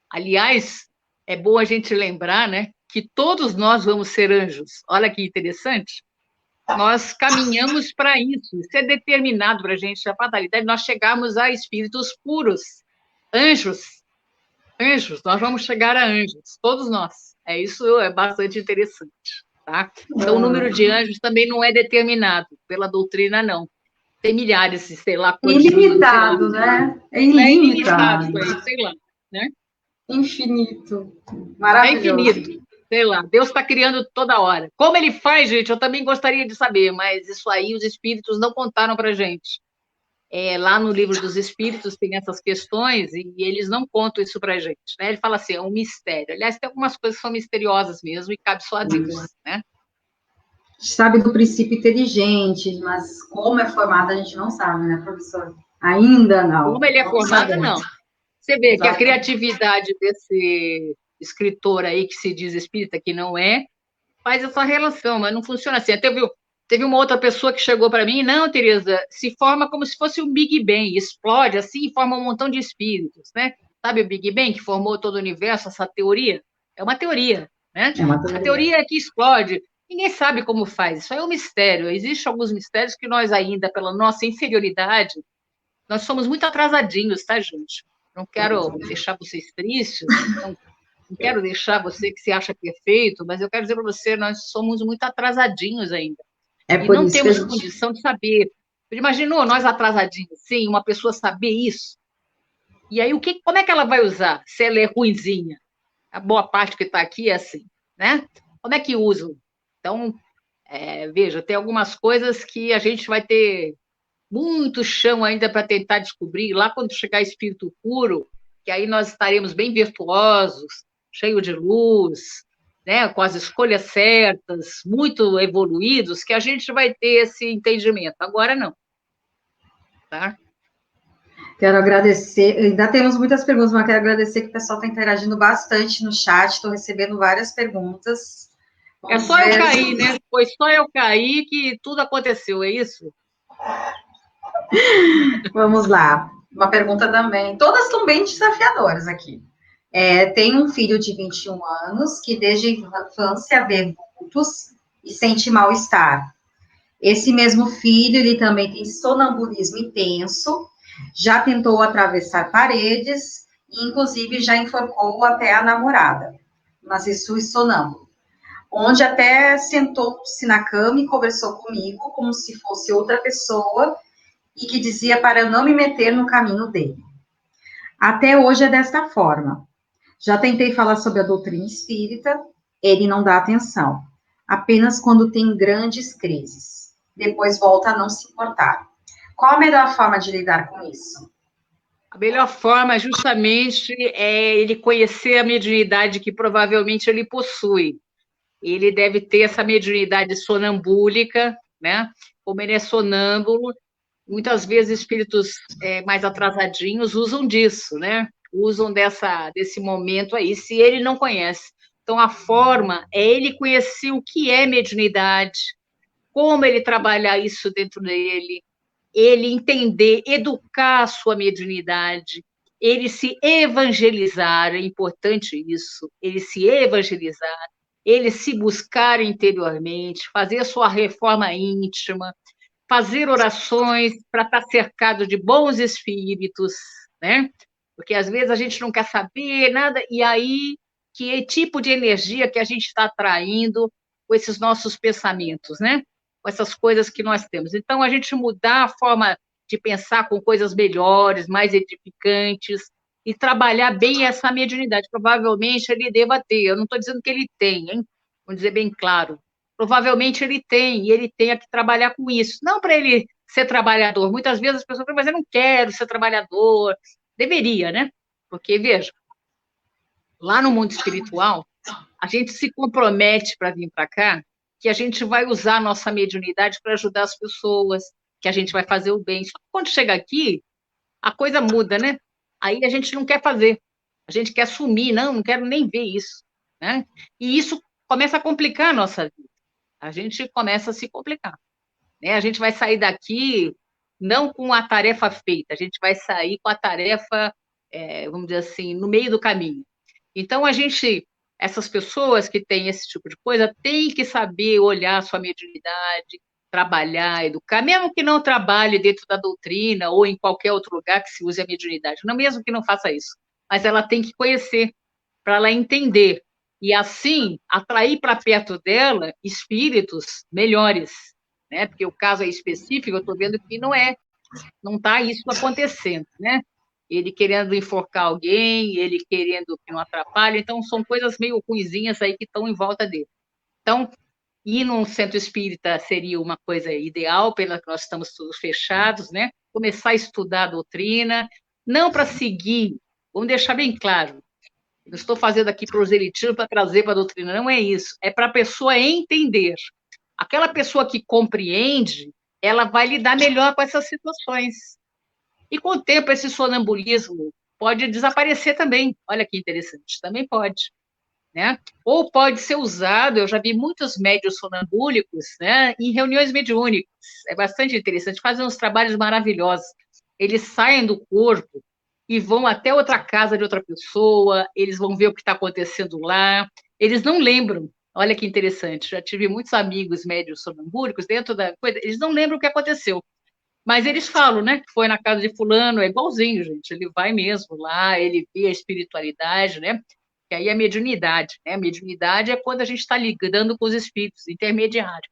Aliás, é bom a gente lembrar, né? Que todos nós vamos ser anjos. Olha que interessante. Nós caminhamos para isso. Isso é determinado para a gente, a fatalidade, nós chegarmos a espíritos puros. Anjos. Anjos. Nós vamos chegar a anjos. Todos nós. Isso é bastante interessante. Tá? Então, o número de anjos também não é determinado pela doutrina, não. Tem milhares, sei lá, quantos. Ilimitado, né? É ilimitado. Sei lá, né? Infinito. Maravilhoso. É infinito. Sei lá, Deus está criando toda hora. Como ele faz, gente, eu também gostaria de saber, mas isso aí os espíritos não contaram para a gente. Lá no livro dos espíritos tem essas questões e eles não contam isso para a gente. Né? Ele fala assim, é um mistério. Aliás, tem algumas coisas que são misteriosas mesmo e cabe só a Deus. Né? A gente sabe do princípio inteligente, mas como é formado a gente não sabe, né, professor? Ainda não. Como ele é formado, não. Você vê que a criatividade desse escritor aí que se diz espírita, que não é, faz essa relação, mas não funciona assim. Até viu, Teve uma outra pessoa que chegou para mim, não, Tereza, se forma como se fosse um Big Bang, explode assim e forma um montão de espíritos, né? Sabe o Big Bang que formou todo o universo, essa teoria? É uma teoria, né? É uma A teoria. teoria é que explode. Ninguém sabe como faz, isso é um mistério. Existem alguns mistérios que nós ainda, pela nossa inferioridade, nós somos muito atrasadinhos, tá, gente? Não quero deixar vocês tristes, não quero deixar você que se acha perfeito, mas eu quero dizer para você, nós somos muito atrasadinhos ainda. É E por não isso que a temos gente. condição de saber. Imaginou nós atrasadinhos, sim, uma pessoa saber isso? E aí, como é que ela vai usar se ela é ruinzinha? A boa parte que está aqui é assim, né? Como é que usam? Então, veja, tem algumas coisas que a gente vai ter muito chão ainda para tentar descobrir. Lá quando chegar espírito puro, que aí nós estaremos bem virtuosos, cheio de luz, né, com as escolhas certas, muito evoluídos, que a gente vai ter esse entendimento. Agora não, tá? Quero agradecer. Ainda temos muitas perguntas, mas quero agradecer que o pessoal está interagindo bastante no chat. Estou recebendo várias perguntas. É Vamos só eu ver. cair, né? Foi só eu cair que tudo aconteceu, é isso? Vamos lá. Uma pergunta também. Todas estão bem desafiadoras aqui. Tem um filho de 21 anos que desde a infância vê vultos e sente mal-estar. Esse mesmo filho, ele também tem sonambulismo intenso, já tentou atravessar paredes e, inclusive, já enforcou até a namorada, mas isso é sonâmbulo. Onde até sentou-se na cama e conversou comigo como se fosse outra pessoa e que dizia para eu não me meter no caminho dele. Até hoje é desta forma. Já tentei falar sobre a doutrina espírita, ele não dá atenção, apenas quando tem grandes crises. Depois volta a não se importar. Qual a melhor forma de lidar com isso? A melhor forma, justamente, é ele conhecer a mediunidade que provavelmente ele possui. Ele deve ter essa mediunidade sonambúlica, né? Como ele é sonâmbulo, muitas vezes espíritos mais atrasadinhos usam disso, né? Usam desse momento aí, se ele não conhece. Então, a forma é ele conhecer o que é mediunidade, como ele trabalhar isso dentro dele, ele entender, educar a sua mediunidade, ele se evangelizar, é importante isso, ele se evangelizar, ele se buscar interiormente, fazer a sua reforma íntima, fazer orações para estar cercado de bons espíritos, né? Porque às vezes a gente não quer saber nada, e aí que tipo de energia que a gente está atraindo com esses nossos pensamentos, né? Com essas coisas que nós temos. Então, a gente mudar a forma de pensar com coisas melhores, mais edificantes, e trabalhar bem essa mediunidade. Provavelmente ele deva ter, eu não estou dizendo que ele tem, hein? Vou dizer bem claro. Provavelmente ele tem, e ele tenha que trabalhar com isso. Não para ele ser trabalhador. Muitas vezes as pessoas falam, mas eu não quero ser trabalhador. Deveria, né? Porque, veja, lá no mundo espiritual, a gente se compromete para vir para cá, que a gente vai usar a nossa mediunidade para ajudar as pessoas, que a gente vai fazer o bem. Só que quando chega aqui, a coisa muda, né? Aí a gente não quer fazer, a gente quer sumir, não quero nem ver isso, né? E isso começa a complicar a nossa vida, a gente começa a se complicar, né? A gente vai sair daqui não com a tarefa feita, a gente vai sair com a tarefa, vamos dizer assim, no meio do caminho. Então, essas pessoas que têm esse tipo de coisa, têm que saber olhar a sua mediunidade, trabalhar, educar, mesmo que não trabalhe dentro da doutrina ou em qualquer outro lugar que se use a mediunidade, não mesmo que não faça isso, mas ela tem que conhecer, para ela entender, e assim atrair para perto dela espíritos melhores, né? Porque o caso é específico, eu estou vendo que não está isso acontecendo, né? Ele querendo enforcar alguém, ele querendo que não atrapalhe, então são coisas meio ruinzinhas aí que estão em volta dele. Então, ir num centro espírita seria uma coisa ideal, pela que nós estamos todos fechados, né? Começar a estudar a doutrina, não para seguir, vamos deixar bem claro, não estou fazendo aqui proselitismo para trazer para a doutrina, não é isso, é para a pessoa entender. Aquela pessoa que compreende, ela vai lidar melhor com essas situações. E com o tempo, esse sonambulismo pode desaparecer também. Olha que interessante, também pode. né? Ou pode ser usado, eu já vi muitos médiuns sonambúlicos, né, em reuniões mediúnicas. É bastante interessante, fazem uns trabalhos maravilhosos. Eles saem do corpo e vão até outra casa de outra pessoa, eles vão ver o que está acontecendo lá, eles não lembram. Olha que interessante, já tive muitos amigos médiuns sonambúlicos dentro da coisa, eles não lembram o que aconteceu. Mas eles falam, né, que foi na casa de fulano, é igualzinho, gente. Ele vai mesmo lá, ele vê a espiritualidade, né? Que aí é a mediunidade, né? A mediunidade é quando a gente está lidando com os espíritos, intermediário.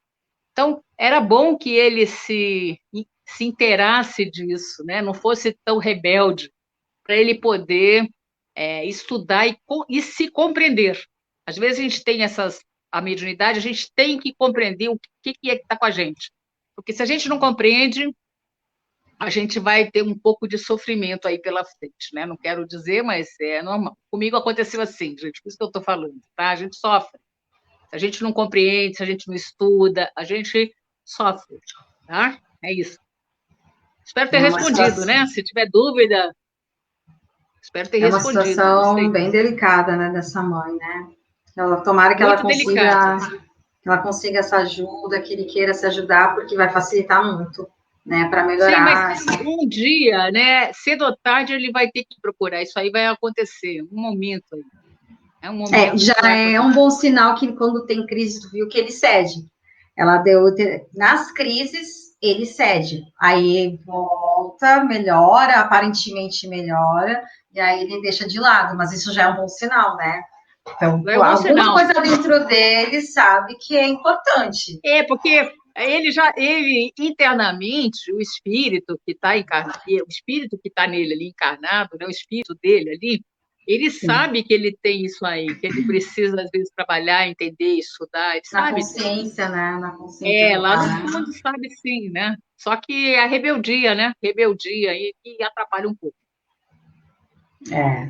Então, era bom que ele se inteirasse disso, né? Não fosse tão rebelde, para ele poder estudar e se compreender. Às vezes a gente tem a mediunidade, a gente tem que compreender o que é que está com a gente. Porque se a gente não compreende, a gente vai ter um pouco de sofrimento aí pela frente, né? Não quero dizer, mas é normal. Comigo aconteceu assim, gente, por isso que eu estou falando, tá? A gente sofre. Se a gente não compreende, se a gente não estuda, a gente sofre, tá? É isso. Espero ter É uma respondido, né? situação, Se tiver dúvida, espero ter é uma respondido. Não situação sei. bem delicada, né, dessa mãe, né? Tomara que Muito delicado. que ela consiga essa ajuda, que ele queira se ajudar, porque vai facilitar muito, né, para Sim, mas melhorar. um dia, né? Cedo ou tarde, ele vai ter que procurar. Isso aí vai acontecer, um momento aí. É um momento Já que vai é acontecer. um bom sinal que quando tem crise, tu viu que ele cede. Ela deu, nas crises, ele cede. Aí volta, melhora, aparentemente melhora, e aí ele deixa de lado, mas isso já é um bom sinal, né? Então, É um bom alguma sinal. coisa dentro dele sabe que é importante. É, porque ele internamente, o espírito que está encarnado, o espírito que está nele ali encarnado, né, o espírito dele ali, ele Sim. sabe que ele tem isso aí, que ele precisa, às vezes, trabalhar, entender, estudar, ele Na sabe disso. consciência, né? Na consciência do Lá no pai. fundo sabe sim, né? Só que a rebeldia, né? Rebeldia aí que atrapalha um pouco.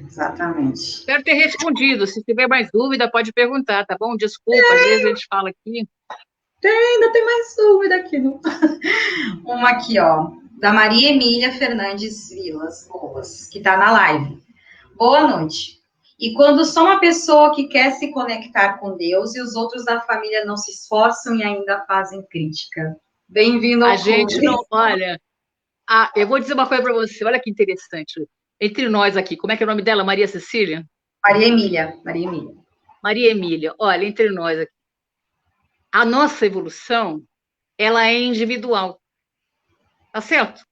Exatamente. Espero ter respondido. Se tiver mais dúvida, pode perguntar, tá bom? Desculpa, às vezes a gente fala aqui. Ainda tem mais dúvida aqui. No... Uma aqui, ó, da Maria Emília Fernandes Vilas Boas, que está na live. Boa noite. E quando sou uma pessoa que quer se conectar com Deus e os outros da família não se esforçam e ainda fazem crítica. Bem-vindo A ao gente clube. não, olha, eu vou dizer uma coisa para você, olha que interessante. Entre nós aqui, como é que é o nome dela? Maria Cecília? Maria Emília. Maria Emília. Maria Emília, olha, entre nós aqui. A nossa evolução, ela é individual, tá certo?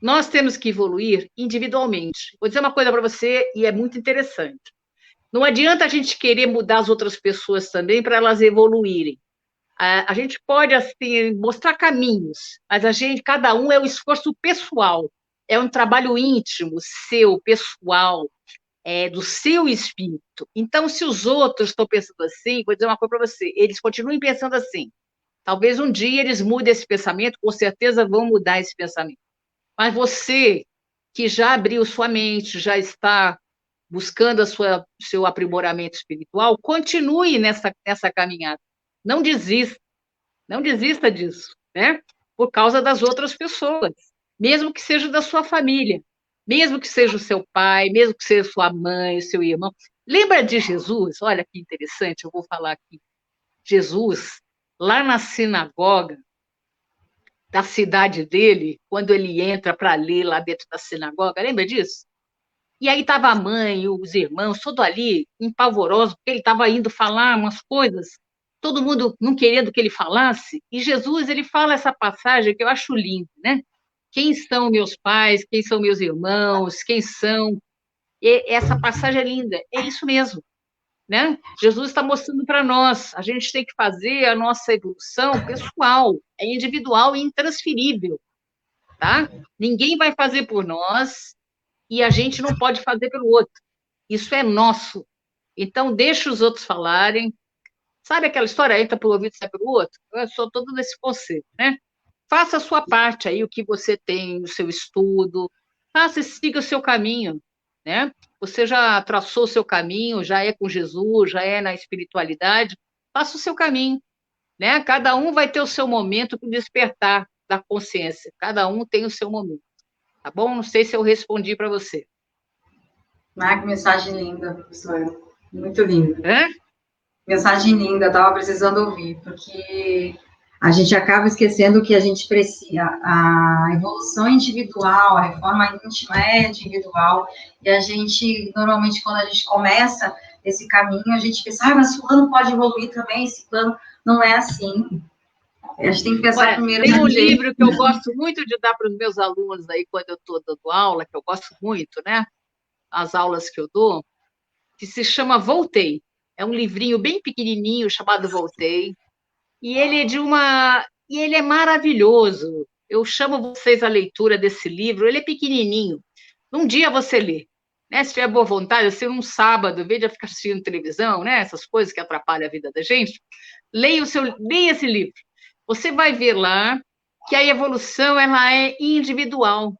Nós temos que evoluir individualmente. Vou dizer uma coisa para você e é muito interessante. Não adianta a gente querer mudar as outras pessoas também para elas evoluírem. A gente pode assim mostrar caminhos, mas cada um é um esforço pessoal, é um trabalho íntimo, seu, pessoal, do seu espírito. Então, se os outros estão pensando assim, vou dizer uma coisa para você, eles continuem pensando assim. Talvez um dia eles mudem esse pensamento, com certeza vão mudar esse pensamento. Mas você, que já abriu sua mente, já está buscando seu aprimoramento espiritual, continue nessa caminhada. Não desista, não desista disso, né? Por causa das outras pessoas, mesmo que seja da sua família, mesmo que seja o seu pai, mesmo que seja sua mãe, o seu irmão. Lembra de Jesus? Olha que interessante, eu vou falar aqui. Jesus, lá na sinagoga da cidade dele, quando ele entra para ler lá dentro da sinagoga, lembra disso? E aí estava a mãe, os irmãos, todo ali, empavoroso, porque ele estava indo falar umas coisas, todo mundo não querendo que ele falasse, e Jesus, ele fala essa passagem que eu acho linda, né? Quem são meus pais, quem são meus irmãos, quem são... essa passagem é linda, é isso mesmo, né? Jesus está mostrando para nós, a gente tem que fazer a nossa evolução pessoal, é individual e intransferível, tá? Ninguém vai fazer por nós, e a gente não pode fazer pelo outro. Isso é nosso. Então, deixa os outros falarem. Sabe aquela história, entra pelo ouvido e sai pelo outro? Eu sou todo nesse conceito, né? Faça a sua parte aí, o que você tem no seu estudo, faça e siga o seu caminho, né? Você já traçou o seu caminho, já é com Jesus, já é na espiritualidade, faça o seu caminho, né? Cada um vai ter o seu momento para despertar da consciência, cada um tem o seu momento, tá bom? Não sei se eu respondi para você. Ah, que mensagem linda, professora. Muito lindo. Hã? Mensagem linda, estava precisando ouvir, porque a gente acaba esquecendo que a gente precisa, a evolução individual, a reforma íntima é individual, e a gente, normalmente, quando a gente começa esse caminho, a gente pensa, mas fulano pode evoluir também, esse plano não é assim. A gente tem que pensar Olha, primeiro tem um no jeito. livro que eu gosto muito de dar para os meus alunos aí quando eu estou dando aula, que eu gosto muito, né? As aulas que eu dou, que se chama Voltei. É um livrinho bem pequenininho chamado Voltei, e ele é e ele é maravilhoso. Eu chamo vocês à leitura desse livro, ele é pequenininho. Um dia você lê, né? Se tiver boa vontade, assim, um sábado, em vez de ficar assistindo televisão, né? Essas coisas que atrapalham a vida da gente, leia esse livro. Você vai ver lá que a evolução ela é individual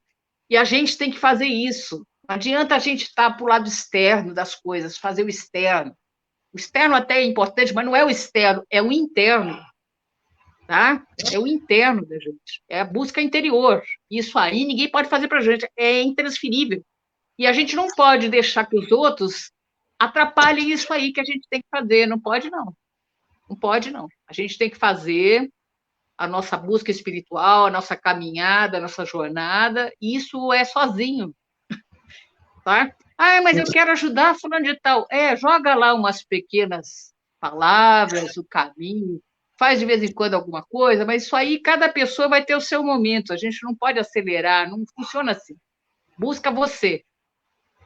e a gente tem que fazer isso. Não adianta a gente estar para o lado externo das coisas, fazer o externo. O externo até é importante, mas não é o externo, é o interno, tá? É o interno da gente, é a busca interior. Isso aí ninguém pode fazer para a gente, é intransferível. E a gente não pode deixar que os outros atrapalhem isso aí que a gente tem que fazer, não pode não. Não pode não. A gente tem que fazer a nossa busca espiritual, a nossa caminhada, a nossa jornada, e isso é sozinho, tá? Ah, mas eu quero ajudar fulano de tal. Joga lá umas pequenas palavras, o caminho, faz de vez em quando alguma coisa, mas isso aí cada pessoa vai ter o seu momento, a gente não pode acelerar, não funciona assim. Busca você,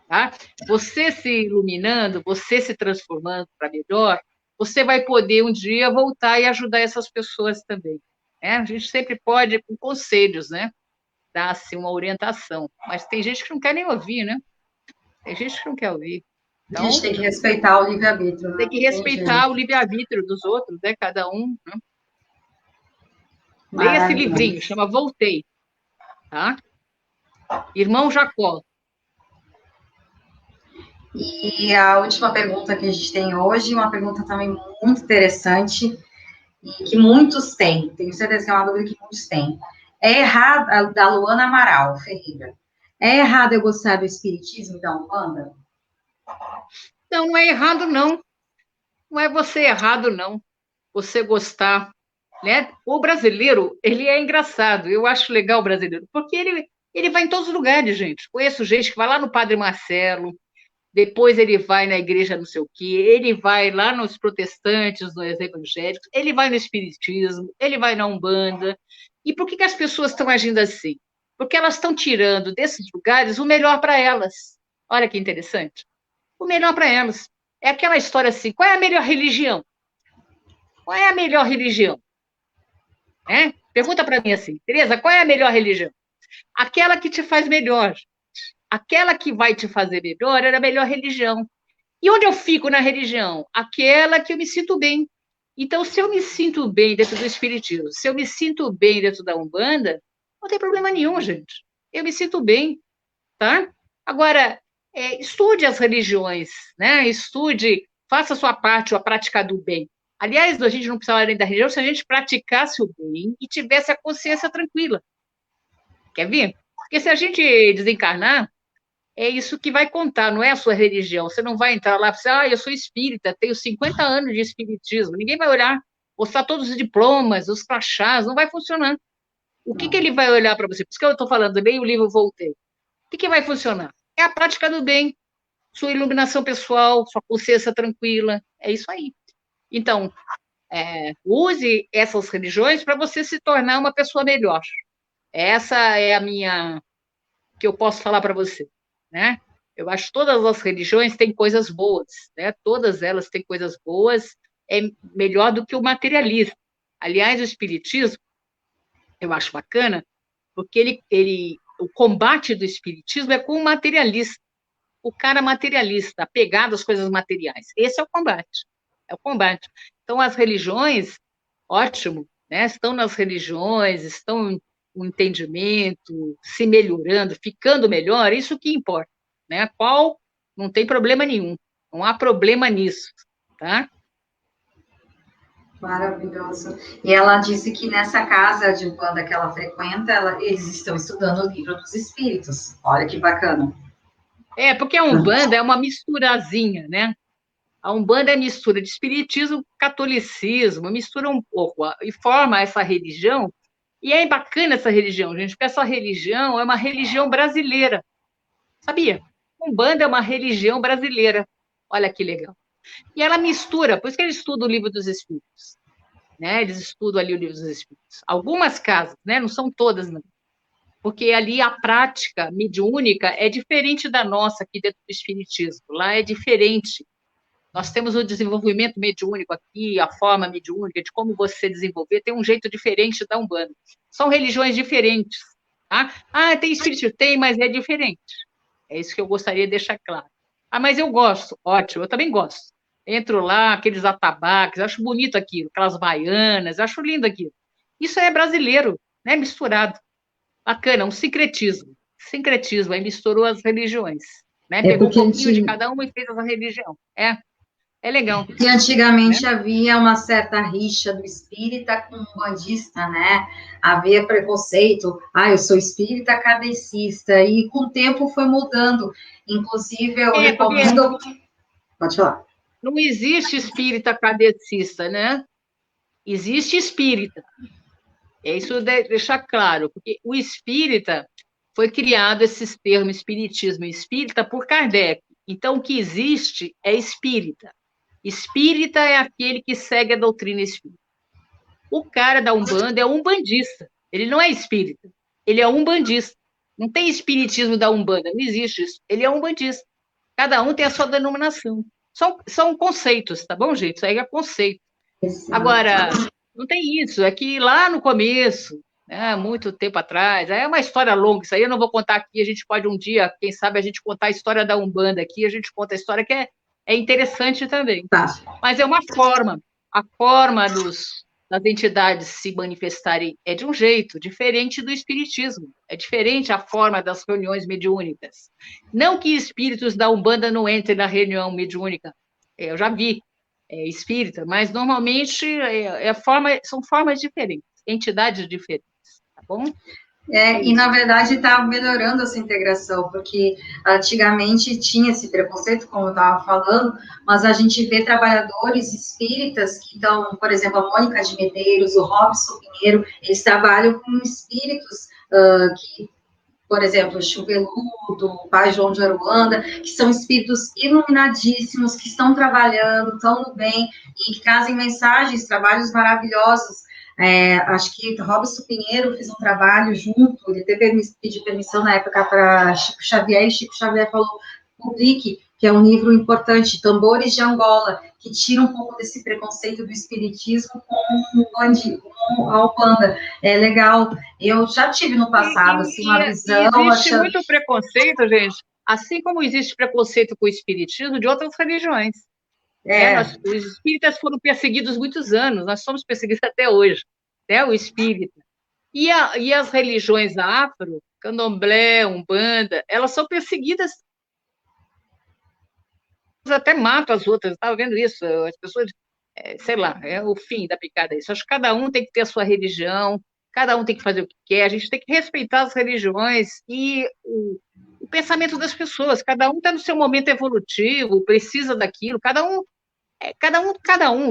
tá? Você se iluminando, você se transformando para melhor, você vai poder um dia voltar e ajudar essas pessoas também. A gente sempre pode, com conselhos, né? Dar assim, uma orientação. Mas tem gente que não quer nem ouvir, né? Tem gente que não quer ouvir. A Então, gente tem que respeitar o livre-arbítrio, né? tem que respeitar o livre-arbítrio dos outros, né? Cada um. Né? Leia esse livrinho, chama Voltei. Tá? Irmão Jacó. E a última pergunta que a gente tem hoje, uma pergunta também muito interessante, e que muitos têm, tenho certeza que é uma dúvida que muitos têm. É errado, da Luana Amaral Ferreira, é errado eu gostar do espiritismo da Umbanda? Não, não é errado, não. Não é você errado, não. Você gostar, né? O brasileiro, ele é engraçado. Eu acho legal o brasileiro, porque ele vai em todos os lugares, gente. Conheço gente que vai lá no Padre Marcelo, depois ele vai na igreja não sei o quê, ele vai lá nos protestantes, nos evangélicos, ele vai no espiritismo, ele vai na Umbanda. E por que as pessoas estão agindo assim? Porque elas estão tirando desses lugares o melhor para elas. Olha que interessante. O melhor para elas. É aquela história assim, qual é a melhor religião? Qual é a melhor religião? Pergunta para mim assim, Tereza, qual é a melhor religião? Aquela que te faz melhor. Aquela que vai te fazer melhor era a melhor religião. E onde eu fico na religião? Aquela que eu me sinto bem. Então, se eu me sinto bem dentro do espiritismo, se eu me sinto bem dentro da Umbanda, não tem problema nenhum, gente. Eu me sinto bem, tá? Agora, estude as religiões, né? Estude, faça a sua parte, a prática do bem. Aliás, a gente não precisava nem da religião se a gente praticasse o bem e tivesse a consciência tranquila. Quer ver? Porque se a gente desencarnar, é isso que vai contar, não é a sua religião. Você não vai entrar lá e dizer, eu sou espírita, tenho 50 anos de espiritismo. Ninguém vai olhar, mostrar todos os diplomas, os crachás, não vai funcionar. O que ele vai olhar para você? Por isso que eu estou falando, leia o livro Voltei. O que vai funcionar? É a prática do bem, sua iluminação pessoal, sua consciência tranquila, é isso aí. Então, use essas religiões para você se tornar uma pessoa melhor. Essa é a minha, que eu posso falar para você, né? Eu acho que todas as religiões têm coisas boas, né? Todas elas têm coisas boas, é melhor do que o materialismo. Aliás, o espiritismo, eu acho bacana, porque o combate do espiritismo é com o materialista, o cara materialista, apegado às coisas materiais. Esse é o combate, é o combate. Então, as religiões, ótimo, né? Estão nas religiões, estão o entendimento, se melhorando, ficando melhor, isso que importa, né? Qual não tem problema nenhum, não há problema nisso, tá? Maravilhoso. E ela disse que nessa casa de Umbanda que ela frequenta, eles estão estudando o livro dos espíritos. Olha que bacana. Porque a Umbanda é uma misturazinha, né? A Umbanda é mistura de espiritismo, catolicismo, mistura um pouco e forma essa religião. E é bacana essa religião, gente, porque essa religião é uma religião brasileira, sabia? Umbanda é uma religião brasileira. Olha que legal. E ela mistura, por isso que eles estudam o Livro dos Espíritos, né? Eles estudam ali o Livro dos Espíritos. Algumas casas, né? Não são todas, não. Porque ali a prática mediúnica é diferente da nossa aqui dentro do Espiritismo. Lá é diferente. Nós temos o desenvolvimento mediúnico aqui, a forma mediúnica, de como você desenvolver, tem um jeito diferente da Umbanda. São religiões diferentes. Tá? Ah, tem espírito? Tem, mas é diferente. É isso que eu gostaria de deixar claro. Ah, mas eu gosto. Ótimo, eu também gosto. Entro lá, aqueles atabaques, acho bonito aquilo, aquelas baianas, acho lindo aquilo. Isso é brasileiro, né? Misturado. Bacana, um sincretismo. Sincretismo, aí misturou as religiões. Né? Pegou um pouquinho de cada uma e fez essa religião. É legal. E antigamente havia uma certa rixa do espírita com o umbandista, né? Havia preconceito, eu sou espírita kardecista, e com o tempo foi mudando. Inclusive, eu recomendo... Pode falar. Não existe espírita kardecista, né? Existe espírita. É isso deixar claro, porque o espírita foi criado esse termo espiritismo espírita por Kardec. Então, o que existe é espírita. Espírita é aquele que segue a doutrina espírita. O cara da Umbanda é umbandista. Ele não é espírita. Ele é umbandista. Não tem espiritismo da Umbanda. Não existe isso. Ele é umbandista. Cada um tem a sua denominação. São conceitos, tá bom, gente? Isso aí é conceito. Agora, não tem isso. É que lá no começo, né, muito tempo atrás, é uma história longa. Isso aí eu não vou contar aqui. A gente pode um dia, quem sabe, a gente contar a história da Umbanda aqui. A gente conta a história que é interessante também. Tá. Mas é uma forma. A forma das entidades se manifestarem é de um jeito diferente do espiritismo. É diferente a forma das reuniões mediúnicas. Não que espíritos da Umbanda não entrem na reunião mediúnica. Eu já vi espírita, mas normalmente são formas diferentes, entidades diferentes. Tá bom? E, na verdade, está melhorando essa integração, porque antigamente tinha esse preconceito, como eu estava falando, mas a gente vê trabalhadores espíritas que estão, por exemplo, a Mônica de Medeiros, o Robson Pinheiro, eles trabalham com espíritos que, por exemplo, o Chuveludo, o Pai João de Aruanda, que são espíritos iluminadíssimos, que estão trabalhando, estão no bem, e que trazem mensagens, trabalhos maravilhosos. Acho que Robson Pinheiro fez um trabalho junto, ele pediu permissão na época para Chico Xavier, e Chico Xavier falou, publique, que é um livro importante, Tambores de Angola, que tira um pouco desse preconceito do espiritismo com a Umbanda. É legal. Eu já tive no passado, assim, uma visão... Existe muito preconceito, gente, assim como existe preconceito com o espiritismo de outras religiões. Os espíritas foram perseguidos muitos anos, nós somos perseguidos até hoje, né, o espírita. E as religiões afro, candomblé, umbanda, elas são perseguidas, até matam as outras, estava vendo isso, as pessoas, sei lá, é o fim da picada isso. Acho que cada um tem que ter a sua religião, cada um tem que fazer o que quer, a gente tem que respeitar as religiões e o pensamento das pessoas, cada um está no seu momento evolutivo, precisa daquilo, cada um,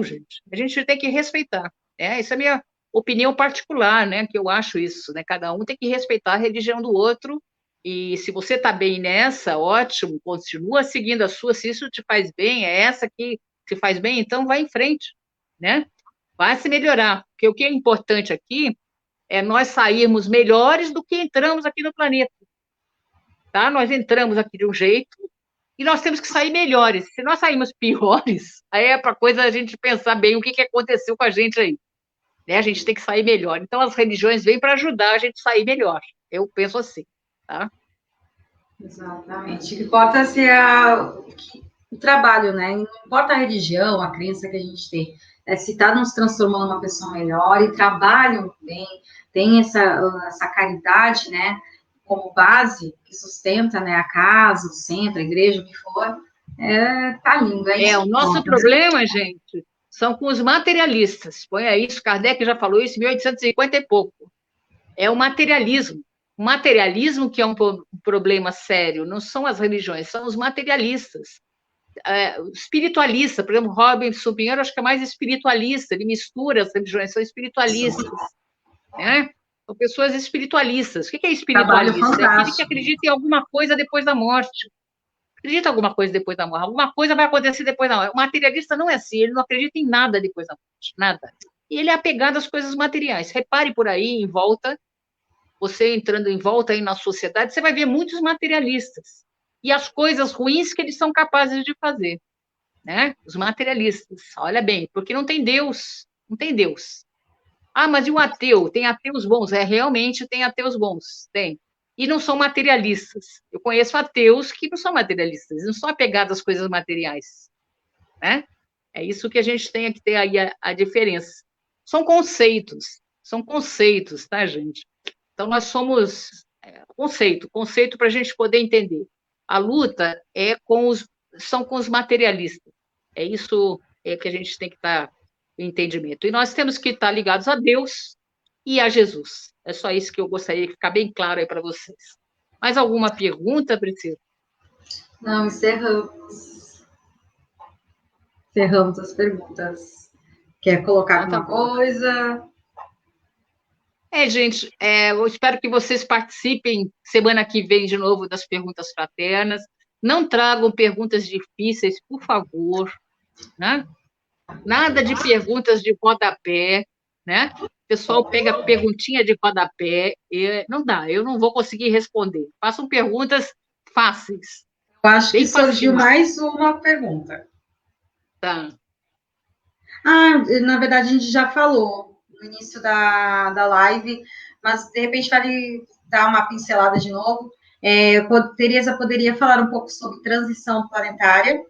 gente. A gente tem que respeitar. Essa é a minha opinião particular, né? Que eu acho isso, né? Cada um tem que respeitar a religião do outro. E se você está bem nessa, ótimo, continua seguindo a sua. Se isso te faz bem, é essa que te faz bem, então vai em frente, né? Vai se melhorar. Porque o que é importante aqui é nós sairmos melhores do que entramos aqui no planeta. Tá? Nós entramos aqui de um jeito e nós temos que sair melhores. Se nós saímos piores, aí é para coisa a gente pensar bem o que aconteceu com a gente aí. Né? A gente tem que sair melhor. Então, as religiões vêm para ajudar a gente a sair melhor. Eu penso assim. Tá? Exatamente. O que importa o trabalho, né? Não importa a religião, a crença que a gente tem. Se está nos transformando uma pessoa melhor e trabalham bem, tem essa caridade, né? Como base que sustenta, né, a casa, o centro, a igreja, o que for, tá lindo. O nosso problema, gente, são com os materialistas. Põe aí isso, Kardec já falou isso em 1850 e pouco. É o materialismo. O materialismo que é um problema sério, não são as religiões, são os materialistas. espiritualista, por exemplo, Robinson Pinheiro, acho que é mais espiritualista, ele mistura as religiões, são espiritualistas, né? São pessoas espiritualistas. O que é Trabalho espiritualista? É aquele que fantástico. acredita em alguma coisa depois da morte. Acredita em alguma coisa depois da morte. Alguma coisa vai acontecer depois da morte. O materialista não é assim, ele não acredita em nada depois da morte, nada. E ele é apegado às coisas materiais. Repare por aí, em volta, você entrando em volta aí na sociedade, você vai ver muitos materialistas. E as coisas ruins que eles são capazes de fazer, né? Os materialistas. Olha bem, porque não tem Deus. Não tem Deus. Ah, mas e o ateu? Tem ateus bons. Realmente tem ateus bons. Tem. E não são materialistas. Eu conheço ateus que não são materialistas, não são apegados às coisas materiais, né? É isso que a gente tem que ter aí a diferença. São conceitos, tá, gente? Então, nós somos conceito para a gente poder entender. A luta são com os materialistas. É isso que a gente tem que estar em entendimento. E nós temos que estar ligados a Deus e a Jesus. É só isso que eu gostaria de ficar bem claro aí para vocês. Mais alguma pergunta, Priscila? Não, encerramos. Encerramos as perguntas. Quer colocar Então, tá alguma bom. coisa? Gente, eu espero que vocês participem semana que vem de novo das perguntas fraternas. Não tragam perguntas difíceis, por favor, né? Nada de perguntas de rodapé, né? O pessoal pega perguntinha de rodapé, e não dá, eu não vou conseguir responder. Façam perguntas fáceis. Eu acho que Bem surgiu facinho. mais uma pergunta. Tá. Na verdade, a gente já falou no início da live, mas de repente vale dar uma pincelada de novo. Tereza poderia falar um pouco sobre transição planetária?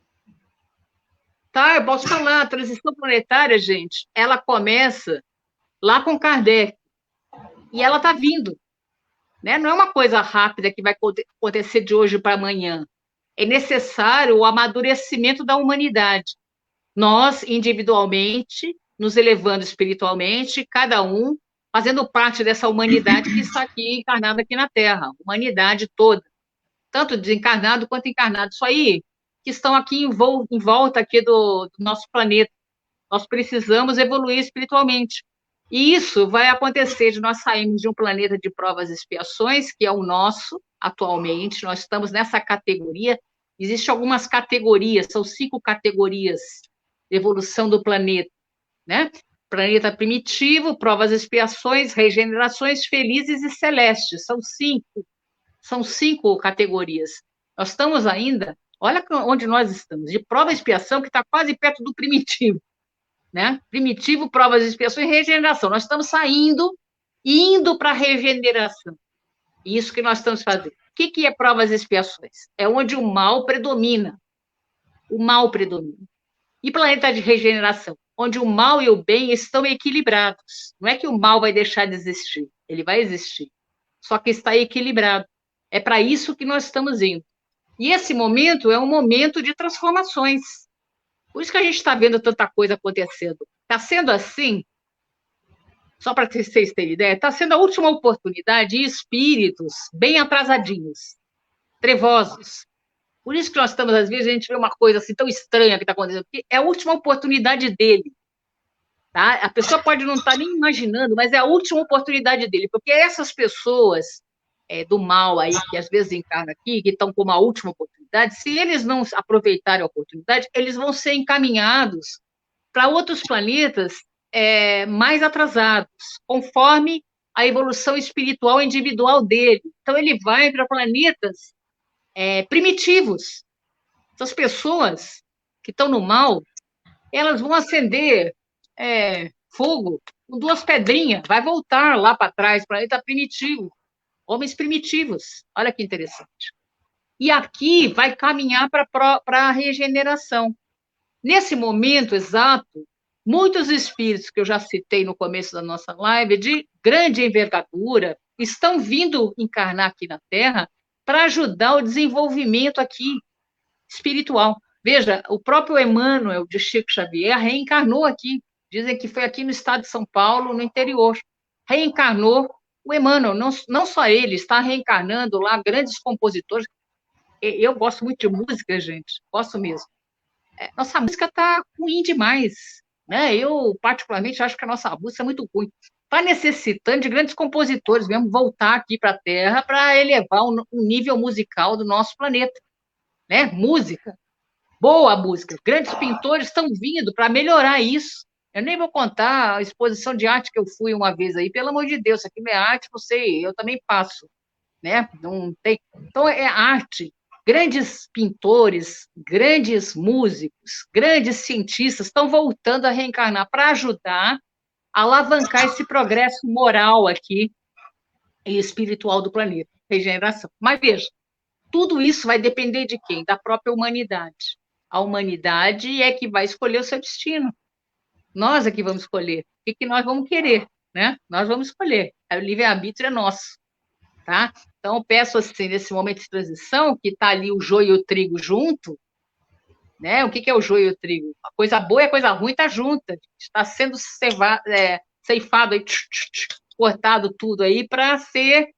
Tá, eu posso falar. A transição planetária, gente, ela começa lá com Kardec. E ela está vindo. Né? Não é uma coisa rápida que vai acontecer de hoje para amanhã. É necessário o amadurecimento da humanidade. Nós, individualmente, nos elevando espiritualmente, cada um fazendo parte dessa humanidade que está aqui, encarnada aqui na Terra, humanidade toda, tanto desencarnado quanto encarnado. Isso aí, que estão aqui em volta aqui do nosso planeta. Nós precisamos evoluir espiritualmente. E isso vai acontecer de nós sairmos de um planeta de provas e expiações, que é o nosso, atualmente, nós estamos nessa categoria. Existem algumas categorias, são 5 categorias de evolução do planeta, né? Planeta primitivo, provas e expiações, regenerações, felizes e celestes. São 5 categorias. Nós estamos ainda, olha onde nós estamos, de prova e expiação, que está quase perto do primitivo. Né? Primitivo, provas, expiações e regeneração. Nós estamos indo para a regeneração. Isso que nós estamos fazendo. O que é provas e expiações? É onde o mal predomina. O mal predomina. E planeta de regeneração? Onde o mal e o bem estão equilibrados. Não é que o mal vai deixar de existir. Ele vai existir. Só que está equilibrado. É para isso que nós estamos indo. E esse momento é um momento de transformações. Por isso que a gente está vendo tanta coisa acontecendo. Está sendo assim, só para vocês terem ideia, está sendo a última oportunidade de espíritos bem atrasadinhos, trevosos. Por isso que nós estamos, às vezes, a gente vê uma coisa assim tão estranha que está acontecendo, porque é a última oportunidade dele. Tá? A pessoa pode não estar nem imaginando, mas é a última oportunidade dele, porque essas pessoas do mal aí, que às vezes encarnam aqui, que estão com uma última oportunidade, se eles não aproveitarem a oportunidade, eles vão ser encaminhados para outros planetas mais atrasados, conforme a evolução espiritual individual dele. Então, ele vai para planetas primitivos. Essas pessoas que estão no mal, elas vão acender fogo com 2 pedrinhas, vai voltar lá para trás, planeta primitivo. Homens primitivos, olha que interessante. E aqui vai caminhar para a regeneração. Nesse momento exato, muitos espíritos que eu já citei no começo da nossa live, de grande envergadura, estão vindo encarnar aqui na Terra para ajudar o desenvolvimento aqui espiritual. Veja, o próprio Emmanuel de Chico Xavier reencarnou aqui. Dizem que foi aqui no estado de São Paulo, no interior. Reencarnou o Emmanuel, não só ele, está reencarnando lá grandes compositores. Eu gosto muito de música, gente, gosto mesmo. Nossa música está ruim demais, né? Eu, particularmente, acho que a nossa música é muito ruim. Está necessitando de grandes compositores mesmo voltar aqui para a Terra para elevar o nível musical do nosso planeta, né? Música, boa música. Grandes pintores estão vindo para melhorar isso. Eu nem vou contar a exposição de arte que eu fui uma vez aí, pelo amor de Deus, isso aqui não é arte, não sei, eu também passo, né? Não tem. Então, é arte. Grandes pintores, grandes músicos, grandes cientistas estão voltando a reencarnar para ajudar a alavancar esse progresso moral aqui e espiritual do planeta, regeneração. Mas veja, tudo isso vai depender de quem? Da própria humanidade. A humanidade é que vai escolher o seu destino. Nós é que vamos escolher. O que nós vamos querer, né? Nós vamos escolher. O livre-arbítrio é nosso, tá? Então, eu peço assim, nesse momento de transição, que está ali o joio e o trigo junto, né? O que é o joio e o trigo? A coisa boa e a coisa ruim está junta. Está sendo ceifado, aí, cortado tudo aí para ser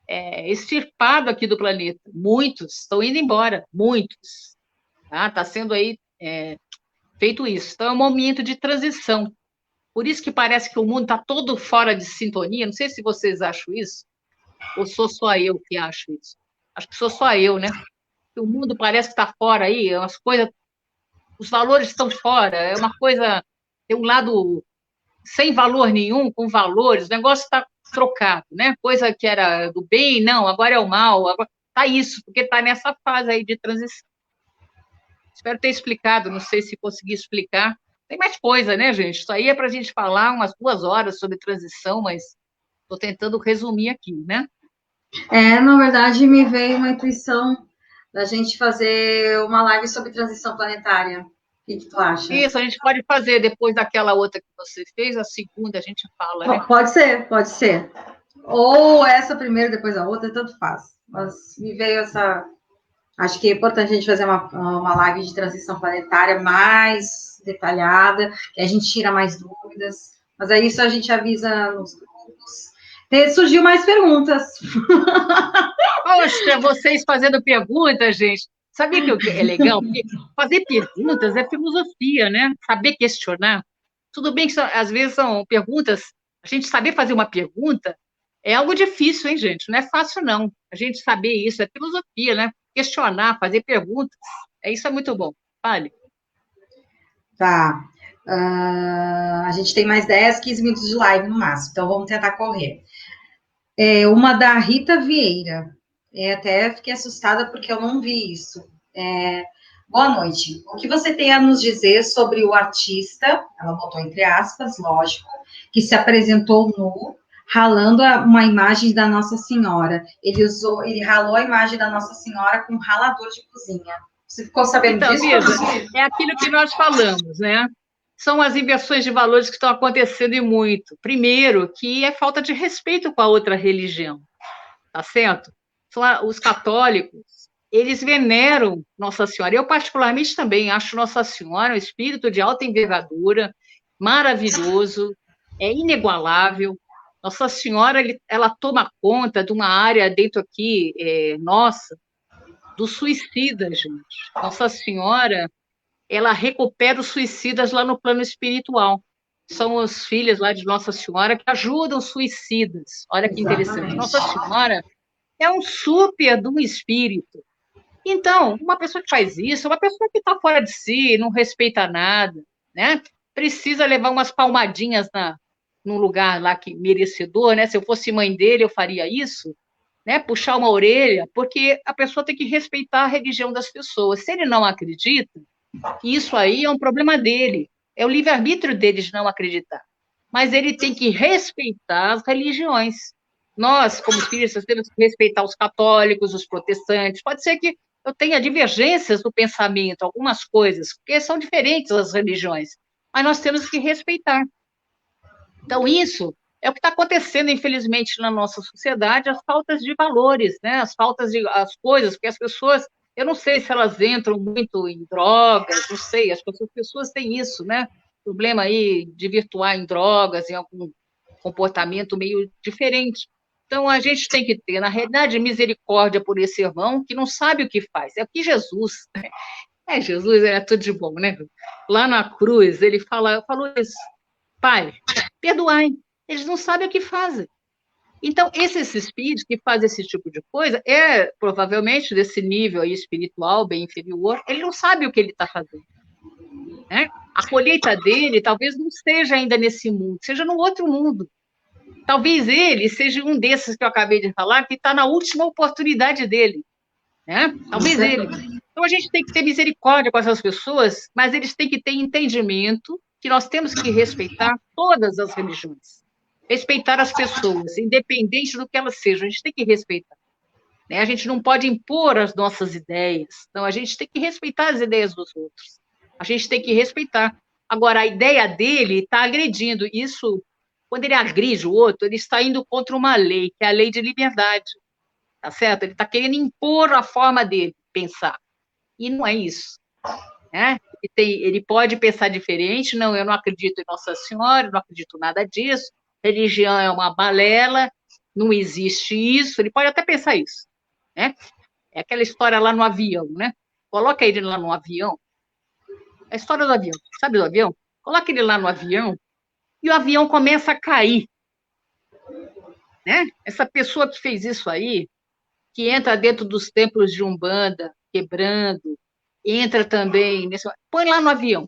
extirpado aqui do planeta. Muitos estão indo embora, muitos. Tá? Está sendo aí feito isso. Então, é um momento de transição. Por isso que parece que o mundo está todo fora de sintonia. Não sei se vocês acham isso, ou sou só eu que acho isso. Acho que sou só eu, né? O mundo parece que está fora aí, as coisas, os valores estão fora, é uma coisa, tem um lado sem valor nenhum, com valores, o negócio está trocado, né? Coisa que era do bem, não, agora é o mal, agora está isso, porque está nessa fase aí de transição. Espero ter explicado, não sei se consegui explicar. Tem mais coisa, né, gente? Isso aí é para a gente falar umas 2 horas sobre transição, mas estou tentando resumir aqui, né? Na verdade, me veio uma intuição da gente fazer uma live sobre transição planetária. O que tu acha? Isso, a gente pode fazer depois daquela outra que você fez, a segunda a gente fala, né? Pode ser, pode ser. Ou essa primeiro, depois a outra, tanto faz. Mas me veio essa... Acho que é importante a gente fazer uma live de transição planetária mais detalhada, que a gente tira mais dúvidas. Mas aí isso a gente avisa nos grupos. Surgiu mais perguntas. Poxa, vocês fazendo perguntas, gente. Sabia que é legal? Porque fazer perguntas é filosofia, né? Saber questionar. Tudo bem que às vezes são perguntas, a gente saber fazer uma pergunta é algo difícil, hein, gente? Não é fácil, não. A gente saber isso é filosofia, né? Questionar, fazer perguntas. Isso é muito bom. Fale. Tá. A gente tem mais 10, 15 minutos de live no máximo, então vamos tentar correr. Uma da Rita Vieira. Até fiquei assustada porque eu não vi isso. Boa noite. O que você tem a nos dizer sobre o artista, ela botou entre aspas, lógico, que se apresentou nu, ralando uma imagem da Nossa Senhora. Ele ralou a imagem da Nossa Senhora com um ralador de cozinha. Você ficou sabendo disso? Veja, é aquilo que nós falamos, né? São as inversões de valores que estão acontecendo e muito. Primeiro, que é falta de respeito com a outra religião, tá certo? Os católicos, eles veneram Nossa Senhora. Eu, particularmente, também acho Nossa Senhora um espírito de alta envergadura, maravilhoso, é inigualável. Nossa Senhora, ela toma conta de uma área dentro aqui, nossa, dos suicidas, gente. Nossa Senhora, ela recupera os suicidas lá no plano espiritual. São as filhas lá de Nossa Senhora que ajudam os suicidas. Olha que interessante. Nossa Senhora é um super de um espírito. Então, uma pessoa que faz isso, uma pessoa que está fora de si, não respeita nada, né? Precisa levar umas palmadinhas num lugar lá que merecedor, né? Se eu fosse mãe dele, eu faria isso, né? Puxar uma orelha, porque a pessoa tem que respeitar a religião das pessoas. Se ele não acredita, isso aí é um problema dele. É o livre-arbítrio dele de não acreditar. Mas ele tem que respeitar as religiões. Nós, como espíritas, temos que respeitar os católicos, os protestantes. Pode ser que eu tenha divergências no pensamento, algumas coisas, porque são diferentes as religiões. Mas nós temos que respeitar. Então, isso é o que está acontecendo, infelizmente, na nossa sociedade, as faltas de valores, né? As coisas, porque as pessoas, eu não sei se elas entram muito em drogas, não sei, as pessoas têm isso, né? Problema aí de virtuar em drogas, em algum comportamento meio diferente. Então, a gente tem que ter, na realidade, misericórdia por esse irmão que não sabe o que faz. É o que Jesus, Jesus era tudo de bom, né? Lá na cruz, ele falou isso. Pai, perdoai, eles não sabem o que fazem. Então, esses espíritos que fazem esse tipo de coisa, provavelmente desse nível aí espiritual bem inferior, ele não sabe o que ele está fazendo, né? A colheita dele talvez não seja ainda nesse mundo, seja no outro mundo. Talvez ele seja um desses que eu acabei de falar, que está na última oportunidade dele, né? Talvez ele. Então, a gente tem que ter misericórdia com essas pessoas, mas eles têm que ter entendimento que nós temos que respeitar todas as religiões. Respeitar as pessoas, independente do que elas sejam, a gente tem que respeitar, né? A gente não pode impor as nossas ideias, não, a gente tem que respeitar as ideias dos outros. A gente tem que respeitar. Agora, a ideia dele está agredindo. Isso, quando ele agride o outro, ele está indo contra uma lei, que é a lei de liberdade, tá certo? Ele está querendo impor a forma dele de pensar. E não é isso, né? Ele pode pensar diferente, não, eu não acredito em Nossa Senhora, não acredito nada disso, religião é uma balela, não existe isso, ele pode até pensar isso, né? É aquela história lá no avião, né? Coloca ele lá no avião, a história do avião, sabe do avião? Coloca ele lá no avião e o avião começa a cair, né? Essa pessoa que fez isso aí, que entra dentro dos templos de Umbanda, quebrando, entra também nesse... Põe lá no avião.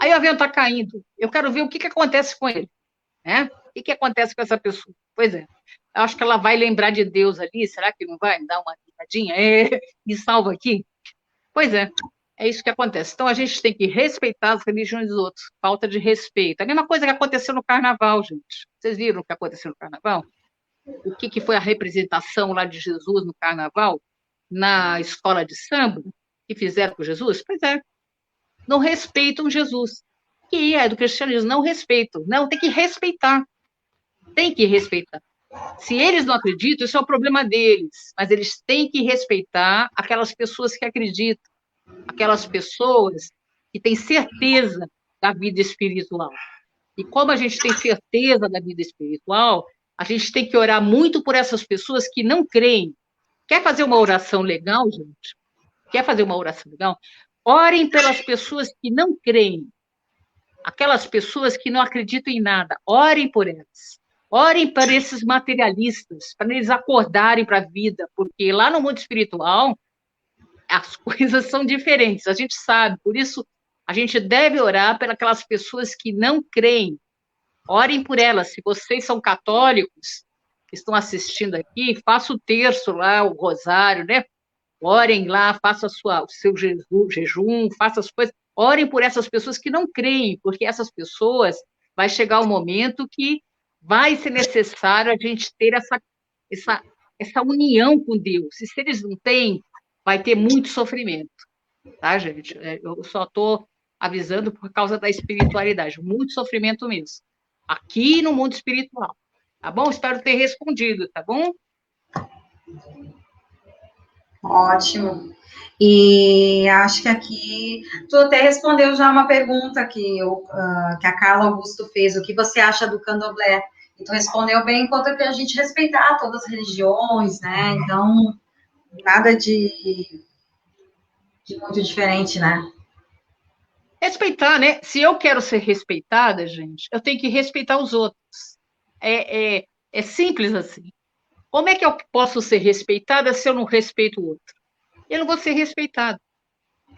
Aí o avião está caindo. Eu quero ver o que acontece com ele, né? O que acontece com essa pessoa? Pois é. Eu acho que ela vai lembrar de Deus ali. Será que não vai dar uma ligadinha? Me salva aqui. Pois é isso que acontece. Então a gente tem que respeitar as religiões dos outros. Falta de respeito. A mesma coisa que aconteceu no Carnaval, gente. Vocês viram o que aconteceu no Carnaval? O que foi a representação lá de Jesus no Carnaval, na escola de samba, que fizeram com Jesus? Pois é, não respeitam Jesus, que é do cristianismo, não respeitam. Não, tem que respeitar. Tem que respeitar. Se eles não acreditam, isso é o problema deles, mas eles têm que respeitar aquelas pessoas que acreditam, aquelas pessoas que têm certeza da vida espiritual. E como a gente tem certeza da vida espiritual, a gente tem que orar muito por essas pessoas que não creem. Quer fazer uma oração legal, gente? Quer fazer uma oração legal? Orem pelas pessoas que não creem. Aquelas pessoas que não acreditam em nada. Orem por elas. Orem para esses materialistas, para eles acordarem para a vida, porque lá no mundo espiritual as coisas são diferentes, a gente sabe, por isso a gente deve orar pelas pessoas que não creem. Orem por elas. Se vocês são católicos, que estão assistindo aqui, faça o terço lá, o rosário, né? Orem lá, faça o seu jejum, faça as coisas. Orem por essas pessoas que não creem, porque essas pessoas vai chegar um momento que vai ser necessário a gente ter essa união com Deus. E se eles não têm, vai ter muito sofrimento, tá, gente? Eu só estou avisando por causa da espiritualidade, muito sofrimento mesmo. Aqui no mundo espiritual, tá bom? Espero ter respondido, tá bom? Ótimo. E acho que aqui tu até respondeu já uma pergunta que a Carla Augusto fez, o que você acha do candomblé? E tu respondeu bem, enquanto que a gente respeitar todas as religiões, né? Então, nada de muito diferente, né? Respeitar, né? Se eu quero ser respeitada, gente, eu tenho que respeitar os outros. É simples assim. Como é que eu posso ser respeitada se eu não respeito o outro? Eu não vou ser respeitada.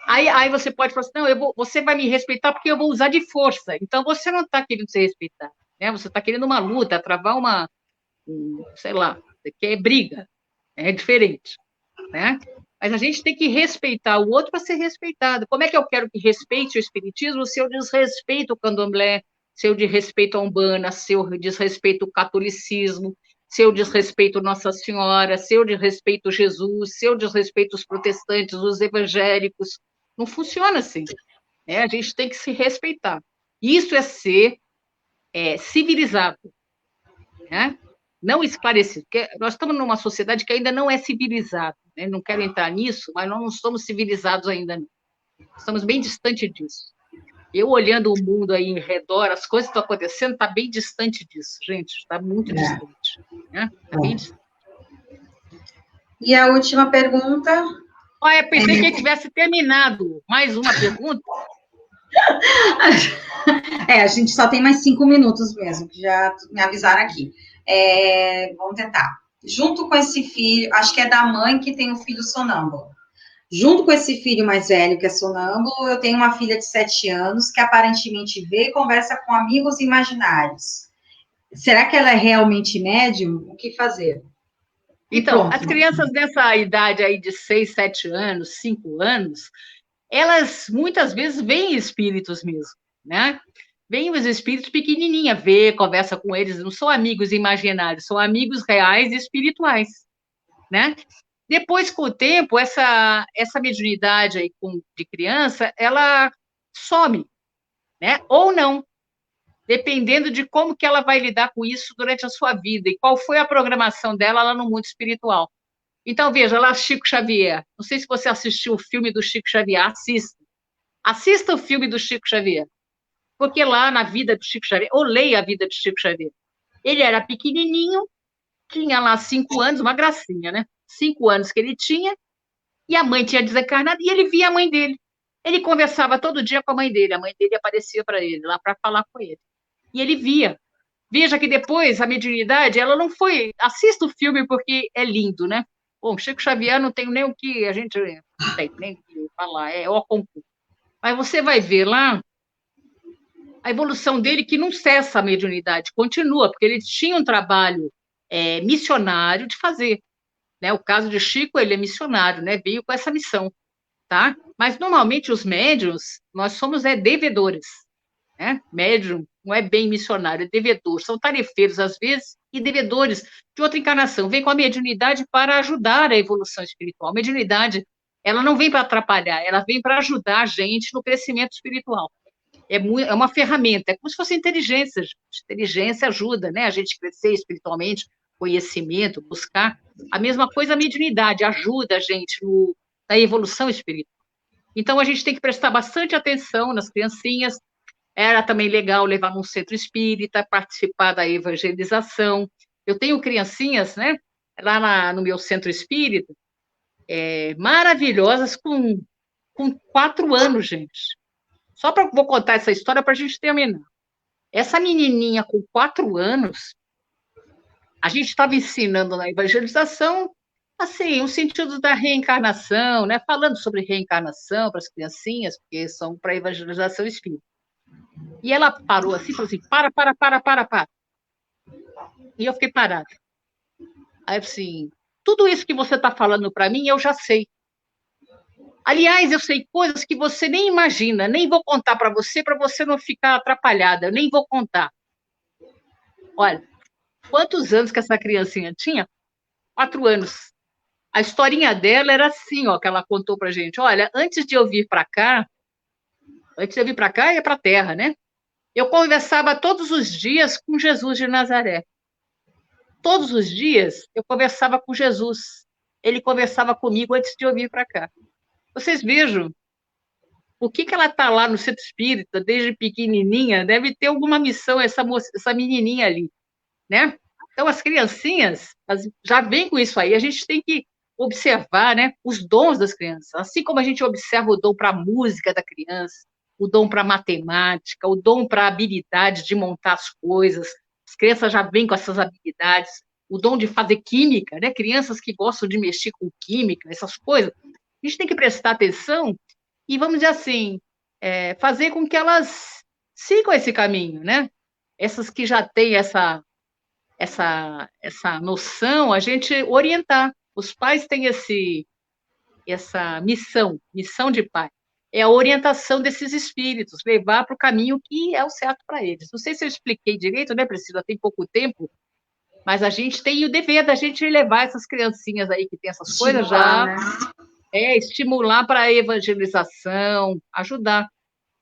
Aí você pode falar assim, não, você vai me respeitar porque eu vou usar de força. Então, você não está querendo ser respeitado, né? Você está querendo uma luta, travar sei lá, você quer briga. É diferente, né? Mas a gente tem que respeitar o outro para ser respeitado. Como é que eu quero que respeite o espiritismo se eu desrespeito o candomblé, se eu desrespeito a Umbanda, se eu desrespeito o catolicismo, se eu desrespeito Nossa Senhora, se eu desrespeito Jesus, se eu desrespeito os protestantes, os evangélicos? Não funciona assim, né? A gente tem que se respeitar. Isso é ser civilizado, né? Não esclarecido, porque nós estamos numa sociedade que ainda não é civilizada, né? Não quero entrar nisso, mas nós não somos civilizados ainda, não. Estamos bem distante disso. Eu olhando o mundo aí em redor, as coisas que estão acontecendo, está bem distante disso, gente, está muito distante, né? Está bem distante. E a última pergunta Olha, pensei que ele tivesse terminado. Mais uma pergunta? A gente só tem mais 5 minutos mesmo, que já me avisaram aqui. Vamos tentar. Junto com esse filho, acho que é da mãe que tem um filho sonâmbulo. Junto com esse filho mais velho, que é sonâmbulo, eu tenho uma filha de 7 anos, que aparentemente vê e conversa com amigos imaginários. Será que ela é realmente médium? O que fazer? Então, as crianças dessa idade aí de 6, 7 anos, 5 anos, elas muitas vezes veem espíritos mesmo, né? Veem os espíritos pequenininha, vê, conversa com eles, não são amigos imaginários, são amigos reais e espirituais, né? Depois, com o tempo, essa mediunidade aí de criança, ela some, né? Ou não, dependendo de como que ela vai lidar com isso durante a sua vida e qual foi a programação dela lá no mundo espiritual. Então, veja, lá Chico Xavier. Não sei se você assistiu o filme do Chico Xavier, assista. Assista o filme do Chico Xavier. Porque lá na vida do Chico Xavier, ou leia a vida de Chico Xavier. Ele era pequenininho, tinha lá 5 anos, uma gracinha, né? 5 anos que ele tinha, e a mãe tinha desencarnado, e ele via a mãe dele. Ele conversava todo dia com a mãe dele aparecia para ele, lá para falar com ele. E ele via. Veja que depois, a mediunidade, ela não foi... Assista o filme porque é lindo, né? Bom, Chico Xavier não tem nem o que a gente... Não tem nem o que falar, é ó concurso. Mas você vai ver lá a evolução dele, que não cessa a mediunidade, continua, porque ele tinha um trabalho missionário de fazer. Né? O caso de Chico, ele é missionário, né? Veio com essa missão, tá? Mas, normalmente, os médiuns, nós somos devedores, né? Médium não é bem missionário, é devedor. São tarefeiros, às vezes, e devedores de outra encarnação. Vem com a mediunidade para ajudar a evolução espiritual. A mediunidade, ela não vem para atrapalhar, ela vem para ajudar a gente no crescimento espiritual. É uma ferramenta, é como se fosse inteligência. Inteligência ajuda, né? A gente crescer espiritualmente, conhecimento, buscar. A mesma coisa a mediunidade, ajuda a gente na evolução espiritual. Então, a gente tem que prestar bastante atenção nas criancinhas. Era também legal levar num centro espírita, participar da evangelização. Eu tenho criancinhas, né, lá no meu centro espírita, maravilhosas, com 4 anos, gente. Vou contar essa história para a gente terminar. Essa menininha com 4 anos, a gente estava ensinando na evangelização, assim, o sentido da reencarnação, né? Falando sobre reencarnação para as criancinhas, porque são para evangelização espírita. E ela parou assim, falou assim, para. E eu fiquei parada. Aí, assim, tudo isso que você está falando para mim, eu já sei. Aliás, eu sei coisas que você nem imagina, nem vou contar para você não ficar atrapalhada, eu nem vou contar. Olha, quantos anos que essa criancinha tinha? 4 anos. A historinha dela era assim, ó, que ela contou pra gente. Olha, antes de eu vir para cá, ia para a Terra, né? Eu conversava todos os dias com Jesus de Nazaré. Todos os dias eu conversava com Jesus. Ele conversava comigo antes de eu vir para cá. Vocês vejam, por que ela está lá no centro espírita desde pequenininha? Deve ter alguma missão essa menininha ali, né? Então, as criancinhas já vêm com isso aí. A gente tem que observar, né, os dons das crianças. Assim como a gente observa o dom para a música da criança, o dom para a matemática, o dom para a habilidade de montar as coisas. As crianças já vêm com essas habilidades. O dom de fazer química, né? Crianças que gostam de mexer com química, essas coisas. A gente tem que prestar atenção e, vamos dizer assim, fazer com que elas sigam esse caminho, né? Essas que já têm essa noção, a gente orientar. Os pais têm essa missão de pai. É a orientação desses espíritos, levar para o caminho que é o certo para eles. Não sei se eu expliquei direito, né, Priscila? Tem pouco tempo, mas a gente tem o dever da gente levar essas criancinhas aí que tem essas coisas já, né? Estimular para a evangelização, ajudar.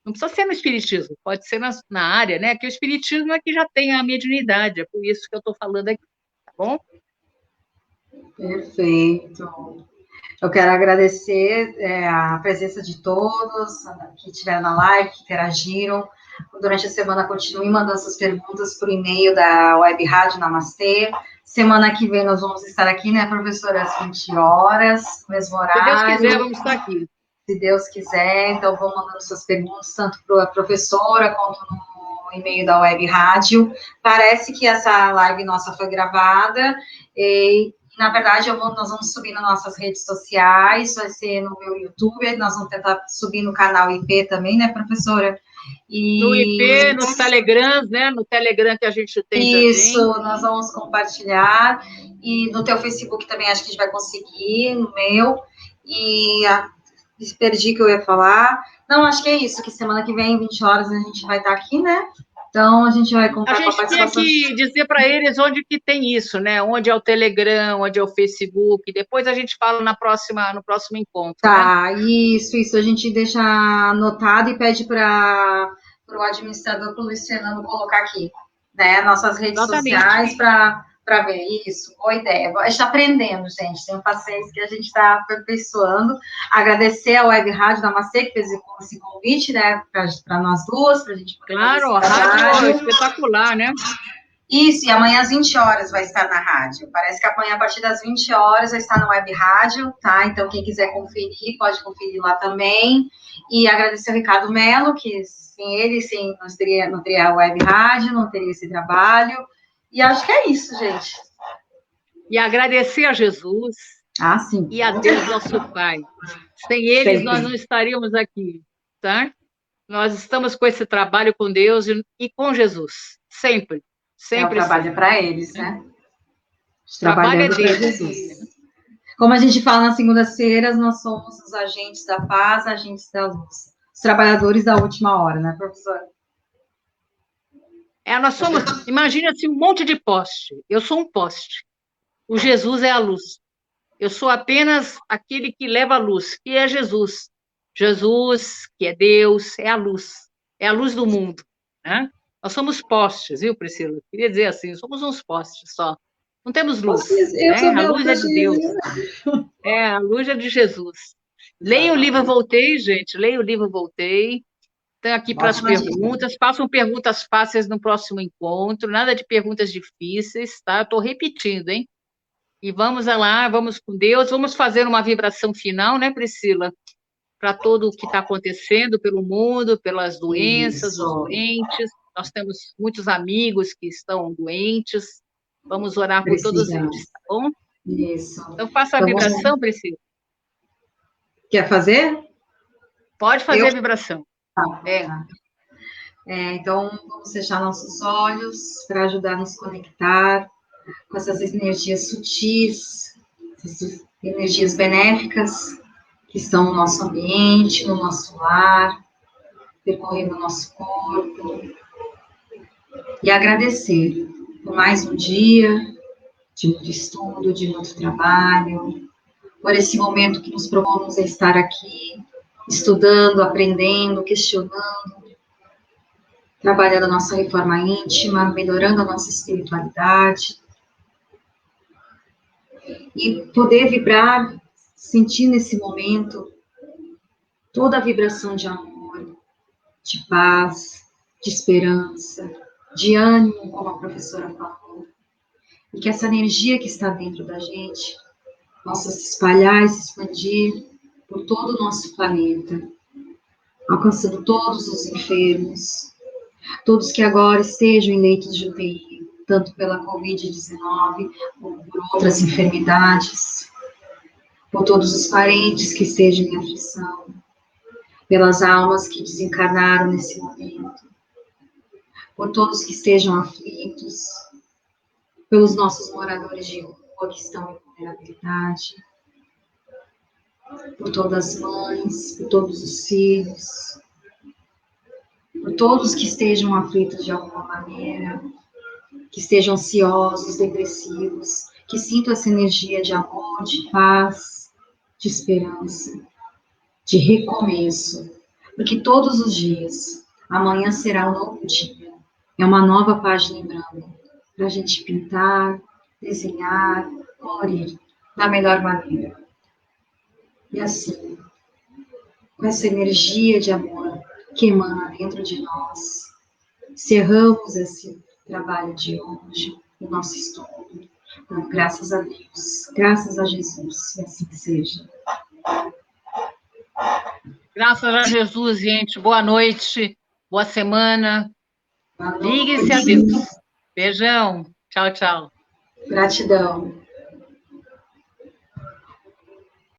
Não precisa ser no espiritismo, pode ser na área, né? Que o espiritismo é que já tem a mediunidade, é por isso que eu estou falando aqui, tá bom? Perfeito. Eu quero agradecer a presença de todos que estiveram na live, que interagiram. Durante a semana, continuem mandando suas perguntas por e-mail da Web Rádio Namastê, Semana que vem nós vamos estar aqui, né, professora, às 20 horas, mesmo Se Deus horário. quiser, vamos estar aqui. Se Deus quiser, então vou mandando suas perguntas, tanto para a professora quanto no e-mail da Web Rádio. Parece que essa live nossa foi gravada, e na verdade nós vamos subir nas nossas redes sociais, vai ser no meu YouTube, nós vamos tentar subir no canal IP também, né, professora? No IP, nos Telegrams, né? No Telegram que a gente tem isso, também. nós vamos compartilhar, e no teu Facebook também acho que a gente vai conseguir, no meu, e perdi o que eu ia falar. Não, acho que é isso, que semana que vem, 20 horas, a gente vai estar aqui, né? Então, a gente vai contar com a participação. A gente tinha que dizer para eles onde que tem isso, né? Onde é o Telegram, onde é o Facebook. Depois a gente fala no próximo encontro. Tá, né? Isso. A gente deixa anotado e pede para o administrador, para o Luiz Fernando, colocar aqui, né? Nossas redes Exatamente. sociais para ver isso. Boa ideia. A gente está aprendendo, gente. Tem paciência que a gente está aperfeiçoando. Agradecer a Web Rádio da Macê, que fez esse convite, né? Para nós duas, para a gente poder Claro, a rádio é espetacular, né? Isso, e amanhã às 20 horas vai estar na rádio. Parece que amanhã, a partir das 20 horas, vai estar na Web Rádio, tá? Então, quem quiser conferir, pode conferir lá também. E agradecer ao Ricardo Mello, que sem ele, não teria a Web Rádio, não teria esse trabalho. E acho que é isso, gente. E agradecer a Jesus. Sim. E a Deus, nosso Pai. Sem eles, Sempre. nós não estaríamos aqui, tá? Nós estamos com esse trabalho com Deus e com Jesus. Sempre. Sempre. O trabalho é para eles, né? Trabalhando para Jesus. Como a gente fala nas segundas-feiras, nós somos os agentes da paz, agentes da luz. Os trabalhadores da última hora, né, professora? Nós somos, imagina-se um monte de poste. Eu sou um poste. O Jesus é a luz. Eu sou apenas aquele que leva a luz, que é Jesus. Jesus, que é Deus, é a luz. É a luz do mundo, né? Nós somos postes, viu, Priscila? Queria dizer assim, somos uns postes só. Não temos luz, né? A luz é de Deus. A luz é de Jesus. Leia o livro Voltei, gente. Leia o livro Voltei. Estão aqui para as perguntas. Façam perguntas fáceis no próximo encontro. Nada de perguntas difíceis, tá? Estou repetindo, hein? E vamos lá, vamos com Deus. Vamos fazer uma vibração final, né, Priscila? Para tudo o que está acontecendo pelo mundo, pelas doenças, os doentes. Nós temos muitos amigos que estão doentes. Vamos orar por todos eles, tá bom? Isso. Então, faça a vibração, Priscila. Quer fazer? Pode fazer a vibração. Tá. Então, vamos fechar nossos olhos para ajudar a nos conectar com essas energias sutis, essas energias benéficas que estão no nosso ambiente, no nosso lar, percorrendo o nosso corpo. E agradecer por mais um dia de muito estudo, de muito trabalho, por esse momento que nos propomos a estar aqui, estudando, aprendendo, questionando, trabalhando a nossa reforma íntima, melhorando a nossa espiritualidade, e poder vibrar, sentir nesse momento toda a vibração de amor, de paz, de esperança, de ânimo, como a professora falou, e que essa energia que está dentro da gente possa se espalhar e se expandir por todo o nosso planeta, alcançando todos os enfermos, todos que agora estejam em leitos de UTI, tanto pela Covid-19, como por outras enfermidades, por todos os parentes que estejam em aflição, pelas almas que desencarnaram nesse momento, por todos que estejam aflitos, pelos nossos moradores de rua que estão em vulnerabilidade, por todas as mães, por todos os filhos, por todos que estejam aflitos de alguma maneira, que estejam ansiosos, depressivos, que sintam essa energia de amor, de paz, de esperança, de recomeço, porque todos os dias, amanhã será um novo dia, é uma nova página em branco, para a gente pintar, desenhar, colorir da melhor maneira. E assim, com essa energia de amor que emana dentro de nós, encerramos esse trabalho de hoje, o nosso estudo, Graças a Deus, graças a Jesus, e assim que seja. Graças a Jesus, gente. Boa noite, boa semana. Boa Liguem-se a noite. Deus. Beijão. Tchau, tchau. Gratidão.